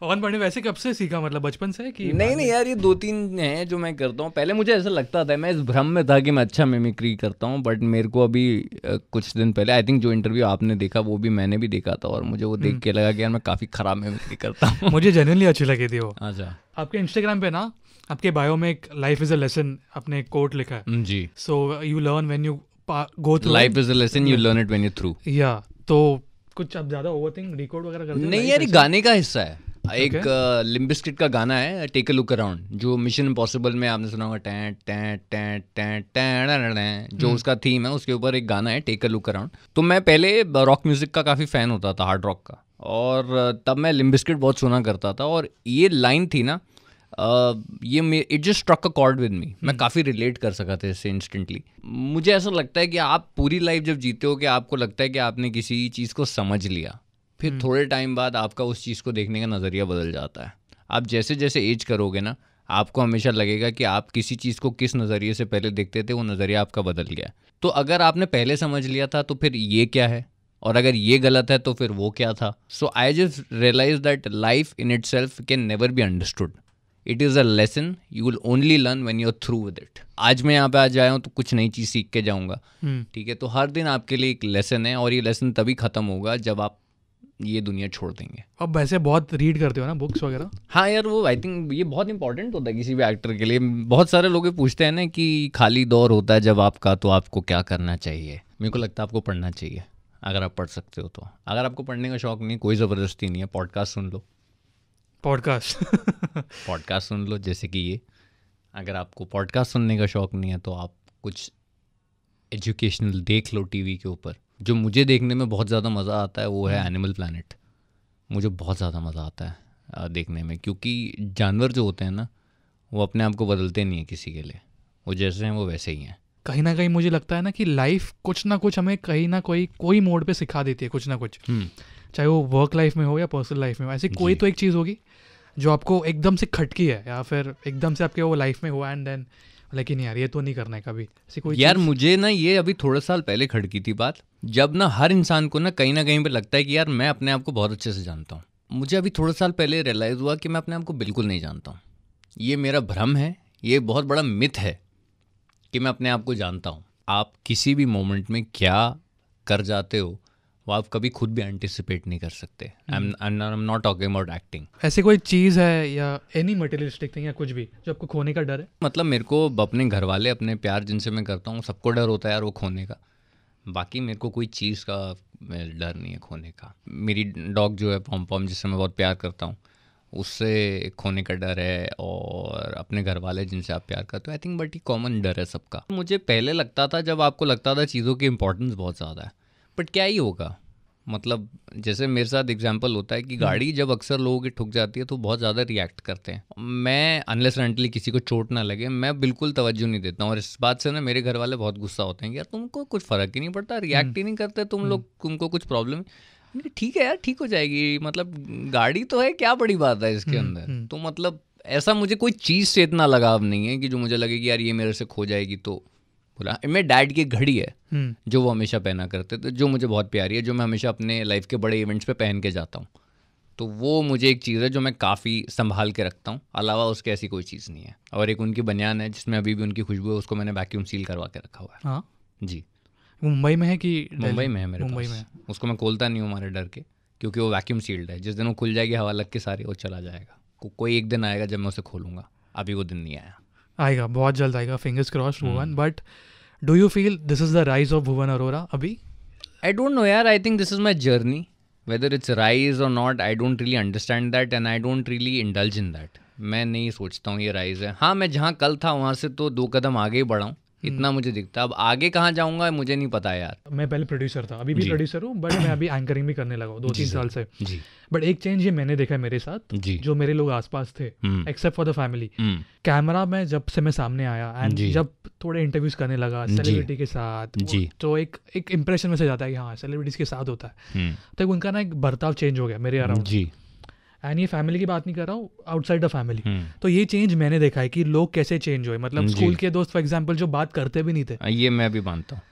ऑन पॉइंट वैसे कब से सीखा, मतलब बचपन से कि? नहीं यार ये 2-3 हैं जो मैं करता हूँ। पहले मुझे ऐसा लगता था, मैं इस भ्रम में था कि मैं अच्छा मिमिक्री करता हूँ, बट मेरे को अभी कुछ दिन पहले आई थिंक जो इंटरव्यू आपने देखा वो भी मैंने भी देखा था, और मुझे वो देख के लगा कि यार मैं काफ़ी ख़राब मिमिक्री करता हूँ। मुझे जेन्युइनली अच्छी लगी थी वो। अच्छा। आपके इंस्टाग्राम पे ना आपके बायो में एक लाइफ इज अ लेसन आपने एक कोट लिखा है जी। So you learn when you go through, life is a lesson you learn it when you through. या तो कुछ आप ज़्यादा ओवरथिंक रिकॉर्ड वगैरह करते हो? नहीं यार ये गाने का हिस्सा है। एक लिम्प बिज़किट का गाना है टेक अ लुक अराउंड, जो मिशन इम्पॉसिबल में आपने सुना होगा, time time time time time time, जो उसका थीम है उसके ऊपर एक गाना है टेक अ लुक अराउंड। तो मैं पहले रॉक म्यूजिक का काफ़ी फ़ैन होता था, हार्ड रॉक का, और तब मैं लिम्प बिज़किट बहुत सुना करता था। और ये लाइन थी ना, ये it just struck a chord with me. मैं काफ़ी रिलेट कर सका था इससे इंस्टेंटली। मुझे ऐसा लगता है कि आप पूरी लाइफ जब जीते हो कि आपको लगता है कि आपने किसी चीज़ को समझ लिया, फिर थोड़े टाइम बाद आपका उस चीज़ को देखने का नज़रिया बदल जाता है। आप जैसे जैसे एज करोगे ना, आपको हमेशा लगेगा कि आप किसी चीज़ को किस नज़रिए से पहले देखते थे वो नज़रिया आपका बदल गया। तो अगर आपने पहले समझ लिया था तो फिर ये क्या है, और अगर ये गलत है तो फिर वो क्या था। So I just realise that life in itself can never be understood. It is a lesson you will only learn when you are through with it. आज मैं यहाँ पे आज आया हूँ तो कुछ नई चीज़ सीख के जाऊँगा, ठीक है। तो हर दिन आपके लिए एक लेसन है, और ये लेसन तभी ख़त्म होगा जब आप ये दुनिया छोड़ देंगे। अब वैसे बहुत रीड करते हो ना बुक्स वगैरह? हाँ यार वो आई थिंक ये बहुत इंपॉर्टेंट होता है किसी भी एक्टर के लिए। बहुत सारे लोग पूछते हैं ना कि खाली दौर होता है जब आपका, तो आपको क्या करना चाहिए। मेरे को लगता है आपको पढ़ना चाहिए, अगर आप पढ़ सकते हो तो। अगर आपको पढ़ने का शौक नहीं, कोई ज़बरदस्ती नहीं है, पॉडकास्ट सुन लो। पॉडकास्ट सुन लो जैसे कि ये। अगर आपको पॉडकास्ट सुनने का शौक नहीं है तो आप कुछ एजुकेशनल देख लो टीवी के ऊपर। जो मुझे देखने में बहुत ज़्यादा मज़ा आता है वो है एनिमल प्लैनेट। मुझे बहुत ज़्यादा मज़ा आता है देखने में, क्योंकि जानवर जो होते हैं ना वो अपने आप को बदलते नहीं हैं किसी के लिए, वो जैसे हैं वो वैसे ही हैं। कहीं ना कहीं मुझे लगता है ना कि लाइफ कुछ ना कुछ हमें कहीं ना कोई मोड पे सिखा देती है कुछ ना कुछ, चाहे वो वर्क लाइफ में हो या पर्सनल लाइफ में हो। ऐसी कोई तो एक चीज़ होगी जो आपको एकदम से खटकी है, या फिर एकदम से आपके वो लाइफ में हुआ एंड देन लेकिन यार ये तो नहीं करना है कभी, ऐसी कोई यार मुझे ना ये अभी थोड़े साल पहले खटकी थी बात, जब ना हर इंसान को ना कहीं पे लगता है कि यार मैं अपने आप को बहुत अच्छे से जानता हूँ। मुझे अभी थोड़े साल पहले रियलाइज़ हुआ कि मैं अपने आप को बिल्कुल नहीं जानता हूँ। ये मेरा भ्रम है, ये बहुत बड़ा मिथ है कि मैं अपने आप को जानता हूँ। आप किसी भी मोमेंट में क्या कर जाते हो वो आप कभी खुद भी एंटिसिपेट नहीं कर सकते। I am not talking about acting. ऐसी कोई चीज़ है या एनी मटेरियलिस्टिक थिंग या कुछ भी जो आपको खोने का डर है? मतलब मेरे को अपने घर वाले, अपने प्यार जिनसे मैं करता हूँ, सबको डर होता है यार वो खोने का। बाकी मेरे को कोई चीज़ का डर नहीं है खोने का। मेरी डॉग जो है पॉम पॉम, जिससे मैं बहुत प्यार करता हूँ, उससे खोने का डर है। और अपने घर वाले जिनसे आप प्यार करते हो, आई थिंक बट ये कॉमन डर है सबका। मुझे पहले लगता था, जब आपको लगता था चीज़ों की इंपॉर्टेंस बहुत ज़्यादा है, बट क्या ही होगा। मतलब जैसे मेरे साथ एग्जांपल होता है कि गाड़ी जब अक्सर लोगों की ठुक जाती है तो बहुत ज़्यादा रिएक्ट करते हैं। मैं अनलेस एंडली किसी को चोट ना लगे, मैं बिल्कुल तवज्जो नहीं देता हूँ। और इस बात से ना मेरे घर वाले बहुत गुस्सा होते हैं कि यार तुमको कुछ फ़र्क ही नहीं पड़ता, रिएक्ट ही नहीं करते तुम लोग, तुमको कुछ प्रॉब्लम। ठीक है यार, ठीक हो जाएगी, मतलब गाड़ी तो है, क्या बड़ी बात है इसके अंदर। तो मतलब ऐसा मुझे कोई चीज़ से इतना लगाव नहीं है कि जो मुझे लगे कि यार ये मेरे से खो जाएगी तो बोला। मेरे डैड की एक घड़ी है जो वो हमेशा पहना करते थे, जो मुझे बहुत प्यारी है, जो मैं हमेशा अपने लाइफ के बड़े इवेंट्स पे पहन के जाता हूँ। तो वो मुझे एक चीज़ है जो मैं काफ़ी संभाल के रखता हूँ, अलावा उसके ऐसी कोई चीज़ नहीं है। और एक उनकी बनियान है जिसमें अभी भी उनकी खुशबू है, उसको मैंने वैक्यूम सील करवा के रखा हुआ है। हाँ जी, मुंबई में है कि मुंबई में है मेरे मुंबई पास। में है। उसको मैं खोलता नहीं हूँ हमारे डर के, क्योंकि वो वैक्यूम सील्ड है। जिस दिन वो खुल जाएगी हवा लग के सारी, वो चला जाएगा। कोई एक दिन आएगा जब मैं उसे खोलूँगा, अभी वो दिन नहीं आया। आएगा, बहुत जल्द आएगा, fingers crossed Bhuvan. But do you feel this is the rise of Bhuvan Arora अभी? आई डोंट नो यार, I think this is my journey. Whether it's rise or not, I don't really understand that and I don't really indulge in that. मैं नहीं सोचता हूँ ये rise है। हाँ, मैं जहाँ कल था वहाँ से तो 2 कदम आगे ही बढ़ा हूँ, इतना मुझे दिखता है। अब आगे कहाँ जाऊँगा मुझे नहीं पता यार। मैं पहले प्रोड्यूसर था, अभी भी प्रोड्यूसर हूँ, बट मैं अभी एंकरिंग भी करने लगा हूँ 2-3 साल से। जी बट एक चेंज ये मैंने देखा है मेरे साथ, जी, जो मेरे लोग आसपास थे except for the family, camera में जब से मैं सामने आया एंड जब थोड़े इंटरव्यूज करने लगा सेलिब्रिटी के साथ, तो एक इंप्रेशन में से जाता है कि हाँ सेलिब्रिटीज के साथ होता है, तो उनका ना एक बर्ताव चेंज हो गया मेरे अराउंड। जी, एंड ये फैमिली की बात नहीं कर रहा हूँ, आउटसाइड द फैमिली। तो ये चेंज मैंने देखा है कि लोग कैसे चेंज हुए। मतलब स्कूल के दोस्त फॉर एग्जांपल जो बात करते भी नहीं थे, ये मैं भी मानता हूँ।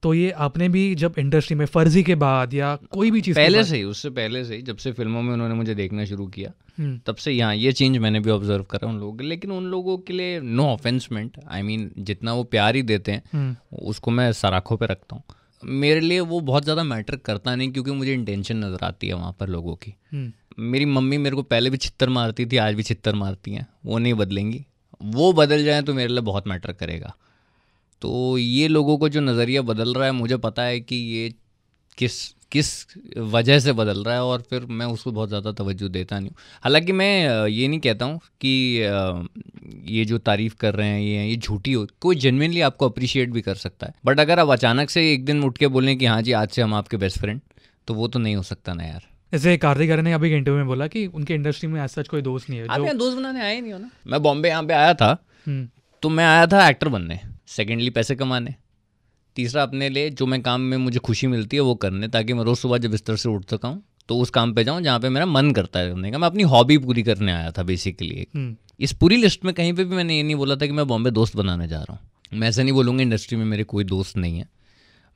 तो ये आपने भी जब इंडस्ट्री में फर्जी के बाद या कोई भी चीज़ पहले से ही, उससे पहले से ही, जब से फिल्मों में उन्होंने मुझे देखना शुरू किया तब से यहाँ ये चेंज मैंने भी ऑब्जर्व करा उन लोगों के। लेकिन उन लोगों के लिए नो ऑफेंसमेंट, आई मीन जितना वो प्यार ही देते हैं उसको मैं सराखों पे रखता हूँ। मेरे लिए वो बहुत ज़्यादा मैटर करता नहीं, क्योंकि मुझे इंटेंशन नज़र आती है वहाँ पर लोगों की। मेरी मम्मी मेरे को पहले भी छित्तर मारती थी, आज भी छित्तर मारती हैं, वो नहीं बदलेंगी। वो बदल जाए तो मेरे लिए बहुत मैटर करेगा। तो ये लोगों को जो नज़रिया बदल रहा है, मुझे पता है कि ये किस वजह से बदल रहा है, और फिर मैं उसको बहुत ज़्यादा तवज्जो देता नहीं हूँ। हालांकि मैं ये नहीं कहता हूँ कि ये जो तारीफ़ कर रहे हैं ये झूठी हो। कोई जेन्युइनली आपको अप्रिशिएट भी कर सकता है, बट अगर आप अचानक से एक दिन उठ के बोलें कि हाँ जी आज से हम आपके बेस्ट फ्रेंड, तो वो तो नहीं हो सकता ना यार। जैसे कार्तिक आर्यन ने अभी एक इंटरव्यू में बोला कि उनके इंडस्ट्री में ऐसा कोई दोस्त नहीं है। आप यहाँ दोस्त बनाने आए नहीं हो ना। मैं बॉम्बे यहाँ पे आया था तो मैं आया था एक्टर बनने, सेकेंडली पैसे कमाने, तीसरा अपने लिए जो मैं काम में मुझे खुशी मिलती है वो करने, ताकि मैं रोज़ सुबह जब बिस्तर से उठ सका हूँ तो उस काम पे जाऊँ जहाँ पे मेरा मन करता है करने का। मैं अपनी हॉबी पूरी करने आया था बेसिकली। इस पूरी लिस्ट में कहीं पे भी मैंने ये नहीं बोला था कि मैं बॉम्बे दोस्त बनाने जा रहा हूँ। मैं ऐसा नहीं बोलूँगा इंडस्ट्री में मेरे कोई दोस्त नहीं है,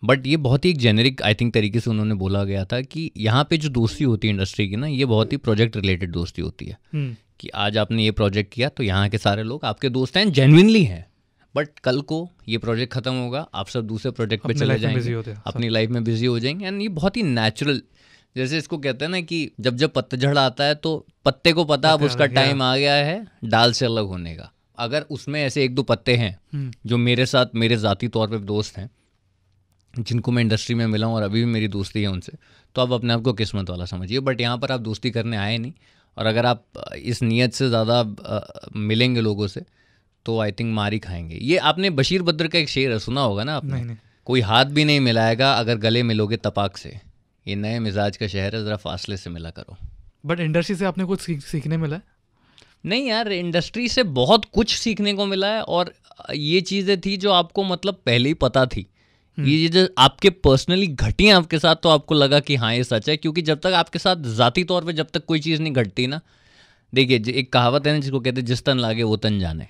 बट ये बहुत ही एक जेनेरिक आई थिंक तरीके से उन्होंने बोला गया था कि यहाँ पे जो दोस्ती होती है इंडस्ट्री की ना, ये बहुत ही प्रोजेक्ट रिलेटेड दोस्ती होती है। कि आज आपने ये प्रोजेक्ट किया तो यहाँ के सारे लोग आपके दोस्त हैं, जेन्युइनली हैं, बट कल को ये प्रोजेक्ट खत्म होगा, आप सब दूसरे प्रोजेक्ट पे चले जाएंगे, अपनी लाइफ में बिजी हो जाएंगे। एंड ये बहुत ही नेचुरल, जैसे इसको कहते हैं ना कि जब जब पतझड़ आता है तो पत्ते को पता अब उसका टाइम आ गया है डाल से अलग होने का। अगर उसमें ऐसे 1-2 पत्ते हैं जो मेरे साथ मेरे ज़ाती तौर पे दोस्त हैं, जिनको मैं इंडस्ट्री में मिला हूँ और अभी भी मेरी दोस्ती है उनसे, तो आप अपने आप को किस्मत वाला समझिए। बट यहाँ पर आप दोस्ती करने आए नहीं, और अगर आप इस नीयत से ज़्यादा मिलेंगे लोगों से तो आई थिंक मार ही खाएंगे। ये आपने बशीर बद्र का एक शेर है, सुना होगा ना आपने? नहीं। कोई हाथ भी नहीं मिलाएगा अगर गले मिलोगे तपाक से, ये नए मिजाज का शहर है, ज़रा फासले से मिला करो। बट इंडस्ट्री से आपने कुछ सीखने मिला है? नहीं यार, इंडस्ट्री से बहुत कुछ सीखने को मिला है, और ये चीज़ें थी जो आपको मतलब पहले ही पता थी। ये जो आपके पर्सनली घटी आपके साथ तो आपको लगा कि हाँ ये सच है, क्योंकि जब तक आपके साथ ज़ाती तौर पे जब तक कोई चीज़ नहीं घटती ना, देखिए एक कहावत है ना जिसको कहते हैं जिस तन लागे वो तन जाने।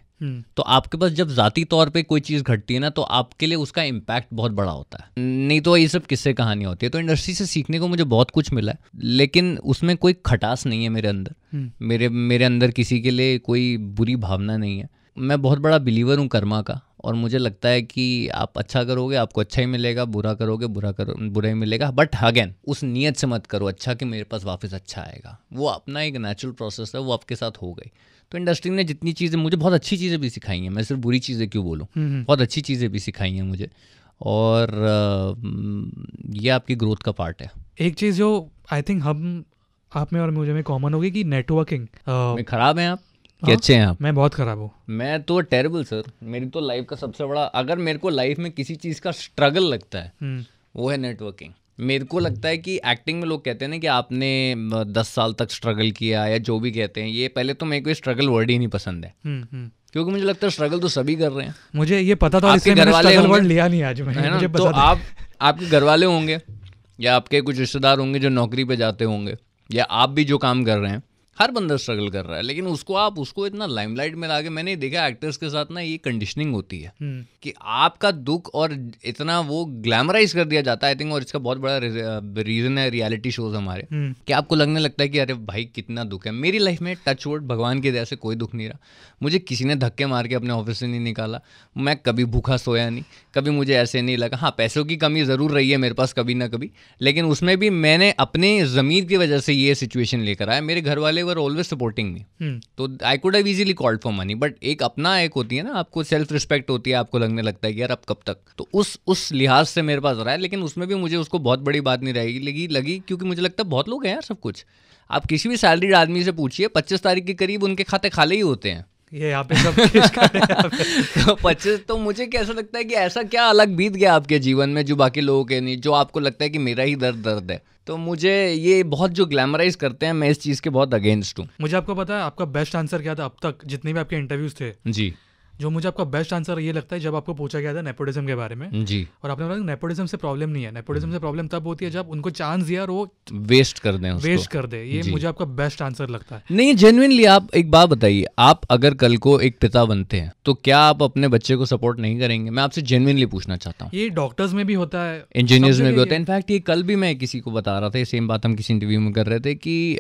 तो आपके पास जब ज़ाती तौर पे कोई चीज़ घटती है ना तो आपके लिए उसका इम्पैक्ट बहुत बड़ा होता है, नहीं तो ये सब किस्से कहानी होती है। तो इंडस्ट्री से सीखने को मुझे बहुत कुछ मिला है, लेकिन उसमें कोई खटास नहीं है मेरे अंदर। मेरे अंदर किसी के लिए कोई बुरी भावना नहीं है। मैं बहुत बड़ा बिलीवर हूँ कर्मा का, और मुझे लगता है कि आप अच्छा करोगे आपको अच्छा ही मिलेगा, बुरा करोगे बुरा ही मिलेगा। बट अगेन उस नीयत से मत करो अच्छा कि मेरे पास वापस अच्छा आएगा, वो अपना एक नेचुरल प्रोसेस है, वो आपके साथ हो गई। तो इंडस्ट्री ने जितनी चीज़ें, मुझे बहुत अच्छी चीज़ें भी सिखाई हैं, मैं सिर्फ बुरी चीज़ें क्यों बोलूँ, बहुत अच्छी चीज़ें भी सिखाई हैं मुझे, और ये आपकी ग्रोथ का पार्ट है। एक चीज़ जो आई थिंक हम आप में और मुझे में कॉमन होगी कि नेटवर्किंग। में ख़राब हैं आप कि अच्छे हैं आप? मैं बहुत ख़राब हूँ। मैं तो टेरेबल सर, मेरी तो लाइफ का सबसे बड़ा, अगर मेरे को लाइफ में किसी चीज़ का स्ट्रगल लगता है वो है नेटवर्किंग। मेरे को लगता है कि एक्टिंग में लोग कहते हैं ना कि आपने 10 साल तक स्ट्रगल किया या जो भी कहते हैं, ये पहले तो मेरे को स्ट्रगल वर्ड ही नहीं पसंद है, क्योंकि मुझे लगता है स्ट्रगल तो सभी कर रहे हैं। मुझे ये पता था, इसलिए मैंने स्ट्रगल वर्ड लिया नहीं आज, मैंने मुझे तो आपके घर वाले होंगे या आपके कुछ रिश्तेदार होंगे जो नौकरी पे जाते होंगे, या आप भी जो काम कर रहे हैं, हर बंदा स्ट्रगल कर रहा है, लेकिन उसको इतना लाइमलाइट में लाके, मैंने देखा एक्टर्स के साथ ना ये कंडीशनिंग होती है कि आपका दुख और इतना वो ग्लैमराइज कर दिया जाता है आई थिंक, और इसका बहुत बड़ा रीजन है रियलिटी शोज हमारे, कि आपको लगने लगता है कि अरे भाई कितना दुख है। मेरी लाइफ में टच वुड भगवान की दया से कोई दुख नहीं रहा, मुझे किसी ने धक्के मार के अपने ऑफिस से नहीं निकाला, मैं कभी भूखा सोया नहीं, कभी मुझे ऐसे नहीं लगा। हाँ, पैसों की कमी ज़रूर रही है मेरे पास कभी ना कभी, लेकिन उसमें भी मैंने अपने ज़मीर की वजह से ये सिचुएशन लेकर आया। मेरे घर वाले वर ऑलवेज सपोर्टिंग मी, तो I could have easily called for money, but एक अपना एक होती है ना, आपको सेल्फ रिस्पेक्ट होती है, आपको लगने लगता है कि यार अब कब तक, तो उस लिहाज से मेरे पास रहा है। लेकिन उसमें भी मुझे उसको बहुत बड़ी बात नहीं रहेगी लगी, क्योंकि मुझे लगता है बहुत लोग हैं यार सब कुछ। आप किसी भी सैलरीड आदमी से पूछिए, 25 तारीख के करीब उनके खाते खाली ही होते हैं। ये यहाँ पे सब पेश कर रहे हैं तो 25, तो मुझे कैसा लगता है कि ऐसा क्या अलग बीत गया आपके जीवन में जो बाकी लोगों के नहीं, जो आपको लगता है कि मेरा ही दर्द है। तो मुझे ये बहुत जो ग्लैमराइज करते हैं, मैं इस चीज़ के बहुत अगेंस्ट हूँ। मुझे आपको पता है आपका बेस्ट आंसर क्या था अब तक जितने भी आपके इंटरव्यूज थे? जी, जो मुझे आपका बेस्ट आंसर ये लगता है जब आपको पूछा गया था नेपोटिज्म के बारे में, जी, और आपने बोला नेपोटिज्म से प्रॉब्लम नहीं है, नेपोटिज्म से प्रॉब्लम तब होती है जब उनको चांस दिया और वो वेस्ट कर दें, वेस्ट कर दे। ये मुझे आपका बेस्ट आंसर लगता है। नहीं, जेन्युइनली आप एक बात बताइए, आप अगर कल को एक पिता बनते हैं तो क्या आप अपने बच्चे को सपोर्ट नहीं करेंगे? मैं आपसे जेन्युइनली पूछना चाहता हूँ। ये डॉक्टर्स में भी होता है, इंजीनियर्स में भी होता है। इनफैक्ट ये कल भी मैं किसी को बता रहा था, ये सेम बात हम किसी इंटरव्यू में कर रहे थे कि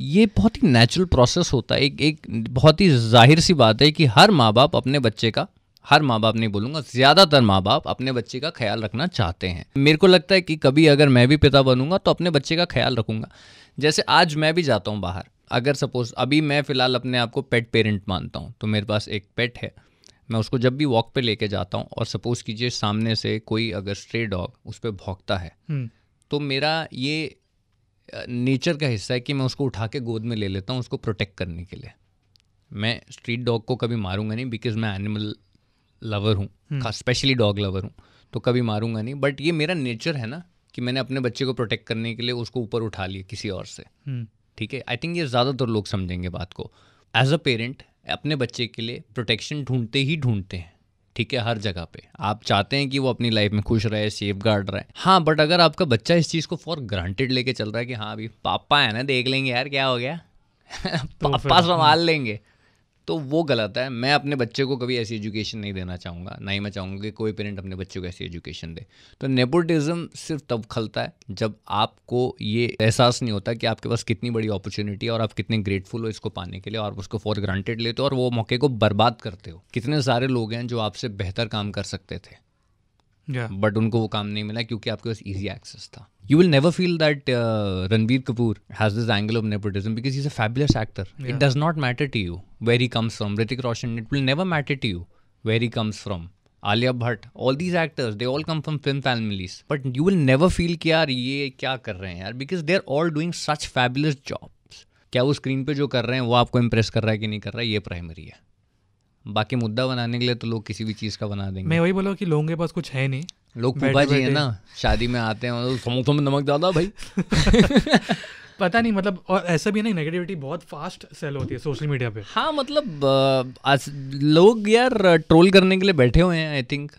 ये बहुत ही नेचुरल प्रोसेस होता है। एक बहुत ही जाहिर सी बात है कि हर माँ बाप अपने बच्चे का, हर माँ बाप नहीं बोलूँगा, ज़्यादातर माँ बाप अपने बच्चे का ख्याल रखना चाहते हैं। मेरे को लगता है कि कभी अगर मैं भी पिता बनूंगा तो अपने बच्चे का ख्याल रखूँगा। जैसे आज मैं भी जाता हूँ बाहर, अगर सपोज अभी मैं फ़िलहाल अपने आप को पेट पेरेंट मानता हूँ, तो मेरे पास एक पेट है, मैं उसको जब भी वॉक पे लेके जाता हूँ और सपोज़ कीजिए सामने से कोई अगर स्ट्रे डॉग उस पर भौंकता है, तो मेरा ये नेचर का हिस्सा है कि मैं उसको उठा के गोद में ले लेता हूँ उसको प्रोटेक्ट करने के लिए। मैं स्ट्रीट डॉग को कभी मारूंगा नहीं, बिकॉज मैं एनिमल लवर हूँ, स्पेशली डॉग लवर हूँ, तो कभी मारूंगा नहीं। बट ये मेरा नेचर है ना कि मैंने अपने बच्चे को प्रोटेक्ट करने के लिए उसको ऊपर उठा लिया किसी और से, ठीक है। आई थिंक ये ज़्यादातर लोग समझेंगे बात को। एज अ पेरेंट अपने बच्चे के लिए प्रोटेक्शन ढूंढते ही ढूंढते हैं, ठीक है, हर जगह पे आप चाहते हैं कि वो अपनी लाइफ में खुश रहे, सेफ गार्ड रहे। हाँ, बट अगर आपका बच्चा इस चीज़ को फॉर ग्रांटेड लेके चल रहा है कि हाँ अभी पापा है ना, देख लेंगे यार क्या हो गया पापा संभाल लेंगे, तो वो गलत है। मैं अपने बच्चे को कभी ऐसी एजुकेशन नहीं देना चाहूँगा, ना ही मैं चाहूँगा कि कोई पेरेंट अपने बच्चे को ऐसी एजुकेशन दे। तो नेपोटिज्म सिर्फ तब खलता है जब आपको ये एहसास नहीं होता कि आपके पास कितनी बड़ी अपॉर्चुनिटी है और आप कितने ग्रेटफुल हो इसको पाने के लिए, और उसको फॉर ग्रांटेड लेते हो और वो मौके को बर्बाद करते हो। कितने सारे लोग हैं जो आपसे बेहतर काम कर सकते थे, बट उनको वो काम नहीं मिला क्योंकि आपके पास ईजी एक्सेस था। You will never feel that Ranbir Kapoor has this angle of nepotism because he's a fabulous actor. Yeah. It does not matter to you where he comes from. Hrithik Roshan, it will never matter to you where he comes from. Alia Bhatt, all these actors, they all come from film families. But you will never feel कि यार ये क्या कर रहे हैं यार, because they're all doing such fabulous jobs. क्या वो स्क्रीन पे जो कर रहे हैं वो आपको इम्प्रेस कर रहा है कि नहीं कर रहा है, ये प्राइमरी है। बाकी मुद्दा बनाने के लिए तो लोग किसी भी चीज़ का बना देंगे। मैं वही बोला कि लोगों के पास कुछ है नहीं, लोग फूफा जी है ना, शादी में आते हैं और समोसों में नमक ज़्यादा भाई पता नहीं, मतलब और ऐसा भी नहीं, नेगेटिविटी बहुत फास्ट सेल होती है सोशल मीडिया पे। हाँ, मतलब लोग यार ट्रोल करने के लिए बैठे हुए हैं। आई थिंक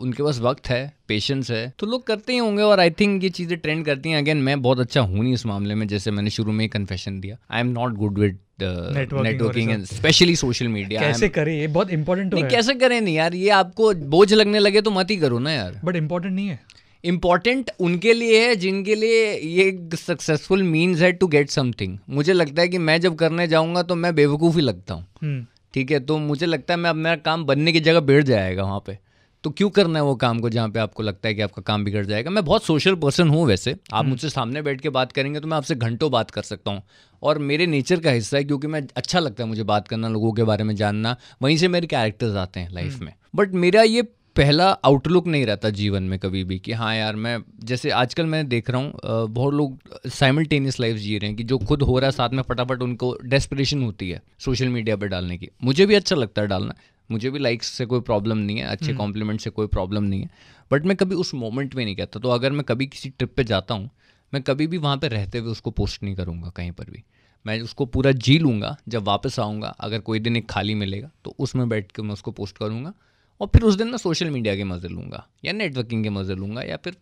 उनके पास वक्त है, पेशेंस है, तो लोग करते ही होंगे, और आई थिंक ये चीज़ें ट्रेंड करती हैं। अगेन मैं बहुत अच्छा हूँ नहीं इस मामले में, जैसे मैंने शुरू में ही कन्फेशन दिया, I am not good with networking and specially social media. कैसे करें ये बहुत इंपॉर्टेंट है। कैसे करें नहीं यार, ये आपको बोझ लगने लगे तो मत ही करो ना यार। बट इम्पोर्टेंट नहीं है। इम्पॉर्टेंट उनके लिए है जिनके लिए ये सक्सेसफुल मीन्स है टू गेट समथिंग। मुझे लगता है कि मैं जब करने जाऊंगा तो मैं बेवकूफ़ ही लगता हूँ, ठीक है, तो मुझे लगता है मैं अब मेरा काम बनने की जगह बैठ जाएगा वहाँ पे, तो क्यों करना है वो काम को जहाँ पे आपको लगता है कि आपका काम बिगड़ जाएगा। मैं बहुत सोशल पर्सन हूँ वैसे, आप मुझसे सामने बैठ के बात करेंगे तो मैं आपसे घंटों बात कर सकता हूँ, और मेरे नेचर का हिस्सा है, क्योंकि मैं अच्छा लगता है मुझे बात करना, लोगों के बारे में जानना, वहीं से मेरे कैरेक्टर्स आते हैं लाइफ में। बट मेरा ये पहला आउटलुक नहीं रहता जीवन में कभी भी कि हाँ यार, मैं जैसे आजकल मैं देख रहा हूँ बहुत लोग साइमल्टेनियस लाइफ जी रहे हैं कि जो खुद हो रहा है साथ में फटाफट उनको डेस्परेशन होती है सोशल मीडिया पे डालने की। मुझे भी अच्छा लगता है डालना, मुझे भी लाइक्स से कोई प्रॉब्लम नहीं है, अच्छे कॉम्प्लीमेंट से कोई प्रॉब्लम नहीं है, बट मैं कभी उस मोमेंट में नहीं कहता। तो अगर मैं कभी किसी ट्रिप पे जाता हूँ, मैं कभी भी वहाँ पे रहते हुए उसको पोस्ट नहीं करूँगा कहीं पर भी, मैं उसको पूरा जी लूँगा। जब वापस आऊँगा, अगर कोई दिन एक खाली मिलेगा तो उसमें बैठ के मैं उसको पोस्ट करूँगा, और फिर उस दिन मैं सोशल मीडिया के मज़े लूँगा या नेटवर्किंग के मज़े लूँगा या फिर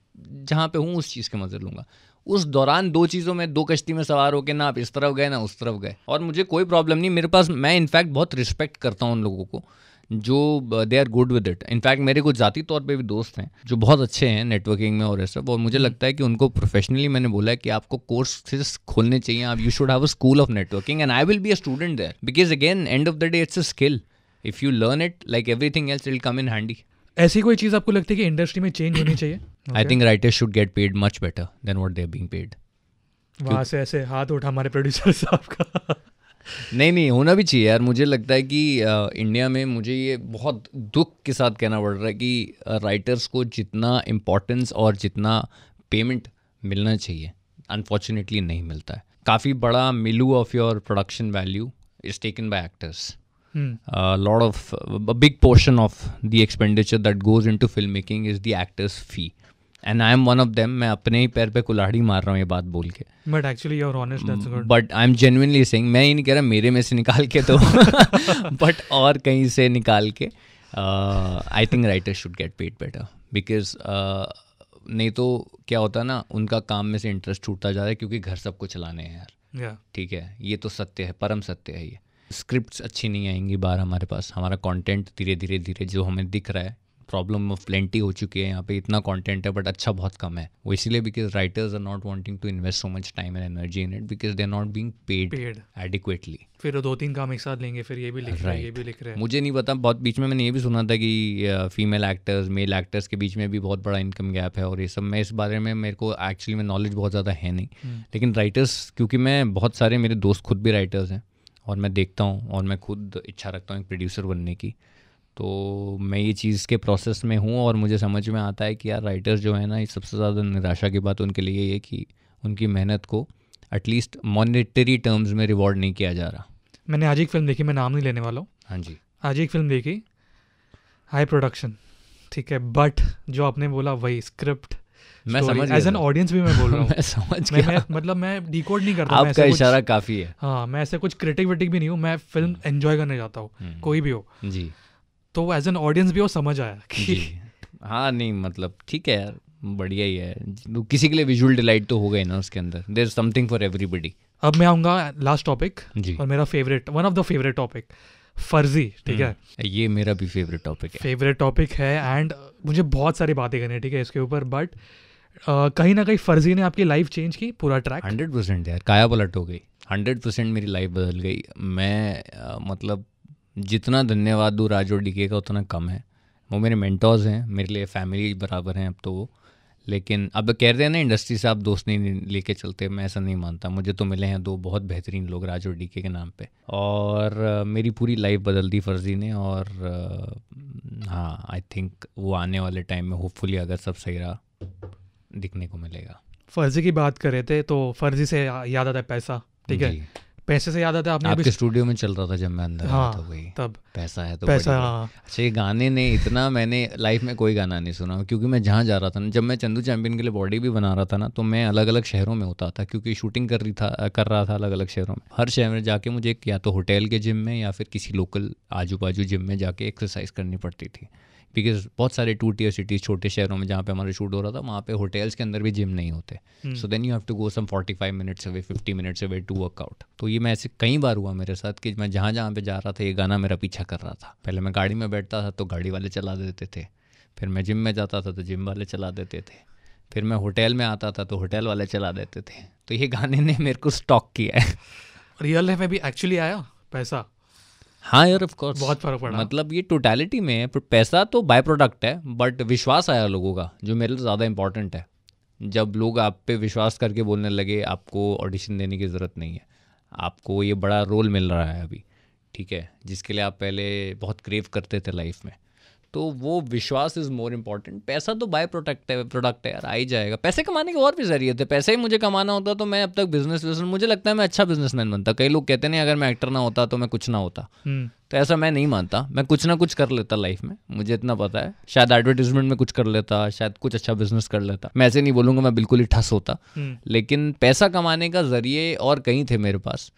जहाँ पे हूँ उस चीज़ के मज़े लूँगा। उस दौरान दो चीज़ों में, दो कश्ती में सवार होकर ना आप इस तरफ गए ना उस तरफ गए, और मुझे कोई प्रॉब्लम नहीं मेरे पास। मैं इनफैक्ट बहुत रिस्पेक्ट करता हूँ उन लोगों को जो they are good with it. In fact मेरे कुछ ज़ाती तौर पे भी दोस्त हैं जो बहुत अच्छे हैं नेटवर्किंग में और ये सब, और मुझे लगता है कि उनको प्रोफेशनली मैंने बोला है कि आपको कोर्सेज खोलने चाहिए, आप you should have a school of networking, and I will be a student there, because again end of the day it's a skill, if you learn it like everything else it will come in handy. ऐसी कोई चीज़ आपको लगती है कि industry में change होनी चाहिए? I think writers should get paid much better than what they are being paid. वहाँ से ऐसे हाथ उठा हमारे प्रोड्यूसर साहब का। नहीं होना भी चाहिए यार। मुझे लगता है कि इंडिया में, मुझे ये बहुत दुख के साथ कहना पड़ रहा है कि राइटर्स को जितना इम्पोर्टेंस और जितना पेमेंट मिलना चाहिए अनफॉर्चुनेटली नहीं मिलता है। काफ़ी बड़ा मिलू of your production value is taken by actors. Lot of a big portion of the expenditure that goes into filmmaking is the actor's fee, and I am one of them. मैं अपने ही पैर पे कुल्हाड़ी मार रहा हूँ ये बात बोल के, but actually you're honest, that's good. but I'm genuinely saying, मैं ये नहीं कह रहा मेरे में से निकाल के तो but और कहीं से निकाल के I think writers should get paid better, because नहीं तो क्या होता है ना, उनका काम में से इंटरेस्ट छूटता जा रहा है, क्योंकि घर सबको चलाने हैं यार। ठीक है, ये तो सत्य है, परम सत्य है। ये स्क्रिप्ट्स अच्छी नहीं आएंगी बाहर हमारे पास, हमारा कंटेंट धीरे धीरे जो हमें दिख रहा है, प्रॉब्लम ऑफ प्लेंटी हो चुकी है यहाँ पे, इतना कंटेंट है बट अच्छा बहुत कम है। वो इसीलिए because writers are not wanting to invest so much time and energy in it, because they are not being paid adequately. फिर 2-3 काम एक साथ लेंगे, फिर ये भी लिख रहे हैं, ये भी लिख रहे हैं। मुझे नहीं पता, बहुत बीच में मैंने ये भी सुना था कि फीमेल एक्टर्स मेल एक्टर्स के बीच में भी बहुत बड़ा इनकम गैप है और ये सब। मैं इस बारे में, मेरे को एक्चुअली में नॉलेज बहुत ज़्यादा है नहीं, लेकिन राइटर्स, क्योंकि मैं बहुत सारे मेरे दोस्त खुद भी राइटर्स हैं और मैं देखता हूँ और मैं खुद इच्छा रखता हूँ एक प्रोड्यूसर बनने की, तो मैं ये चीज़ के प्रोसेस में हूँ और मुझे समझ में आता है कि यार राइटर्स जो है ना, ये सबसे ज़्यादा निराशा की बात उनके लिए ये है कि उनकी मेहनत को एटलीस्ट मॉनेटरी टर्म्स में रिवॉर्ड नहीं किया जा रहा। मैंने आज एक फिल्म देखी, मैं नाम नहीं लेने वाला हूँ। हाँ जी, आज एक फिल्म देखी, हाई प्रोडक्शन, ठीक है, बट जो आपने बोला वही स्क्रिप्ट, मैं समझ एज एन ऑडियंस भी मैं बोल रहा हूँ मैं समझ गया, मतलब मैं डिकोड नहीं करता, आपका इशारा काफ़ी है। हाँ, मैं ऐसे कुछ क्रिटिक विटिक भी नहीं हूँ, मैं फिल्म एंजॉय करने जाता हूँ, कोई भी हो जी। तो एज एन ऑडियंस भी वो समझ आया कि हाँ, नहीं मतलब ठीक है यार, बढ़िया ही है। किसी के लिए विजुअल डिलाइट तो हो गई ना उसके अंदर, there is something for everybody. अब मैं आऊँगा लास्ट टॉपिक, और मेरा favourite, one of the favourite topic, फर्जी। ठीक है, ये मेरा भी फेवरेट टॉपिक है एंड मुझे बहुत सारी बातें करनी है, ठीक है, इसके ऊपर। बट कहीं ना कहीं फर्जी ने आपकी लाइफ चेंज की, पूरा ट्रैक 100% यार, काया पलट हो गई, 100% मेरी लाइफ बदल गई। मैं मतलब जितना धन्यवाद दूँ राज और डीके का उतना कम है। वो मेरे मेंटर्स हैं, मेरे लिए फैमिली बराबर हैं अब तो वो। लेकिन अब कह रहे हैं ना इंडस्ट्री से आप दोस्त नहीं लेके चलते, मैं ऐसा नहीं मानता। मुझे तो मिले हैं 2 बहुत बेहतरीन लोग राज और डीके के नाम पे, और मेरी पूरी लाइफ बदल दी फर्जी ने। और हाँ, आई थिंक वो आने वाले टाइम में होपफुली अगर सब सही रहा दिखने को मिलेगा। फर्जी की बात कर रहे थे तो फर्जी से याद आता है पैसा, ठीक है, पैसे से याद आता है आपके स्टूडियो में चल रहा था जब मैं अंदर आया था, वही तब पैसा है तो पैसा। अच्छा, ये गाने ने इतना, मैंने लाइफ में कोई गाना नहीं सुना, क्योंकि मैं जहाँ जा रहा था ना, जब मैं चंदू चैंपियन के लिए बॉडी भी बना रहा था ना, तो मैं अलग अलग शहरों में होता था, क्योंकि शूटिंग कर रहा था अलग अलग शहरों में। हर शहर में जाके मुझे या तो होटल के जिम में या फिर किसी लोकल आजू बाजू जिम में जाके एक्सरसाइज करनी पड़ती थी, बिकॉज बहुत सारे 2 टियर सिटीज़, छोटे शहरों में जहाँ पे हमारा शूट हो रहा था, वहाँ पे होटल्स के अंदर भी जिम नहीं होते। So then you have to go some 45 minutes away, 50 minutes away to workout. तो ये मैं ऐसे कई बार हुआ मेरे साथ कि मैं जहाँ जहाँ पे जा रहा था ये गाना मेरा पीछा कर रहा था। पहले मैं गाड़ी में बैठता था तो गाड़ी वाले चला देते थे, फिर मैं जिम में जाता था तो जिम वाले चला देते थे, फिर मैं होटल में आता था तो होटल वाले चला देते थे। तो ये गाने ने मेरे को स्टॉक किया है। रियल लाइफ में भी एक्चुअली आया पैसा? हाँ यार, ऑफ कोर्स बहुत फर्क पड़ा। मतलब ये टोटलिटी में है, पैसा तो बाय प्रोडक्ट है, बट विश्वास आया लोगों का, जो मेरे लिए ज़्यादा इंपॉर्टेंट है। जब लोग आप पे विश्वास करके बोलने लगे आपको ऑडिशन देने की ज़रूरत नहीं है, आपको ये बड़ा रोल मिल रहा है अभी, ठीक है, जिसके लिए आप पहले बहुत क्रेव करते थे लाइफ में, तो वो विश्वास इज़ मोर इम्पॉर्टेंट। पैसा तो बाय प्रोडक्ट है यार, आ ही जाएगा। पैसे कमाने के और भी जरिए थे, पैसे ही मुझे कमाना होता तो मैं अब तक बिजनेस मुझे लगता है मैं अच्छा बिजनेसमैन बनता। कई लोग कहते नहीं अगर मैं एक्टर ना होता तो मैं कुछ ना होता, तो ऐसा मैं नहीं मानता। मैं कुछ ना कुछ कर लेता लाइफ में, मुझे इतना पता है। शायद एडवर्टीजमेंट में कुछ कर लेता, शायद कुछ अच्छा बिजनेस कर लेता। मैं ऐसे नहीं बोलूँगा मैं बिल्कुल ही ठस होता, लेकिन पैसा कमाने का जरिए और कहीं थे मेरे पास।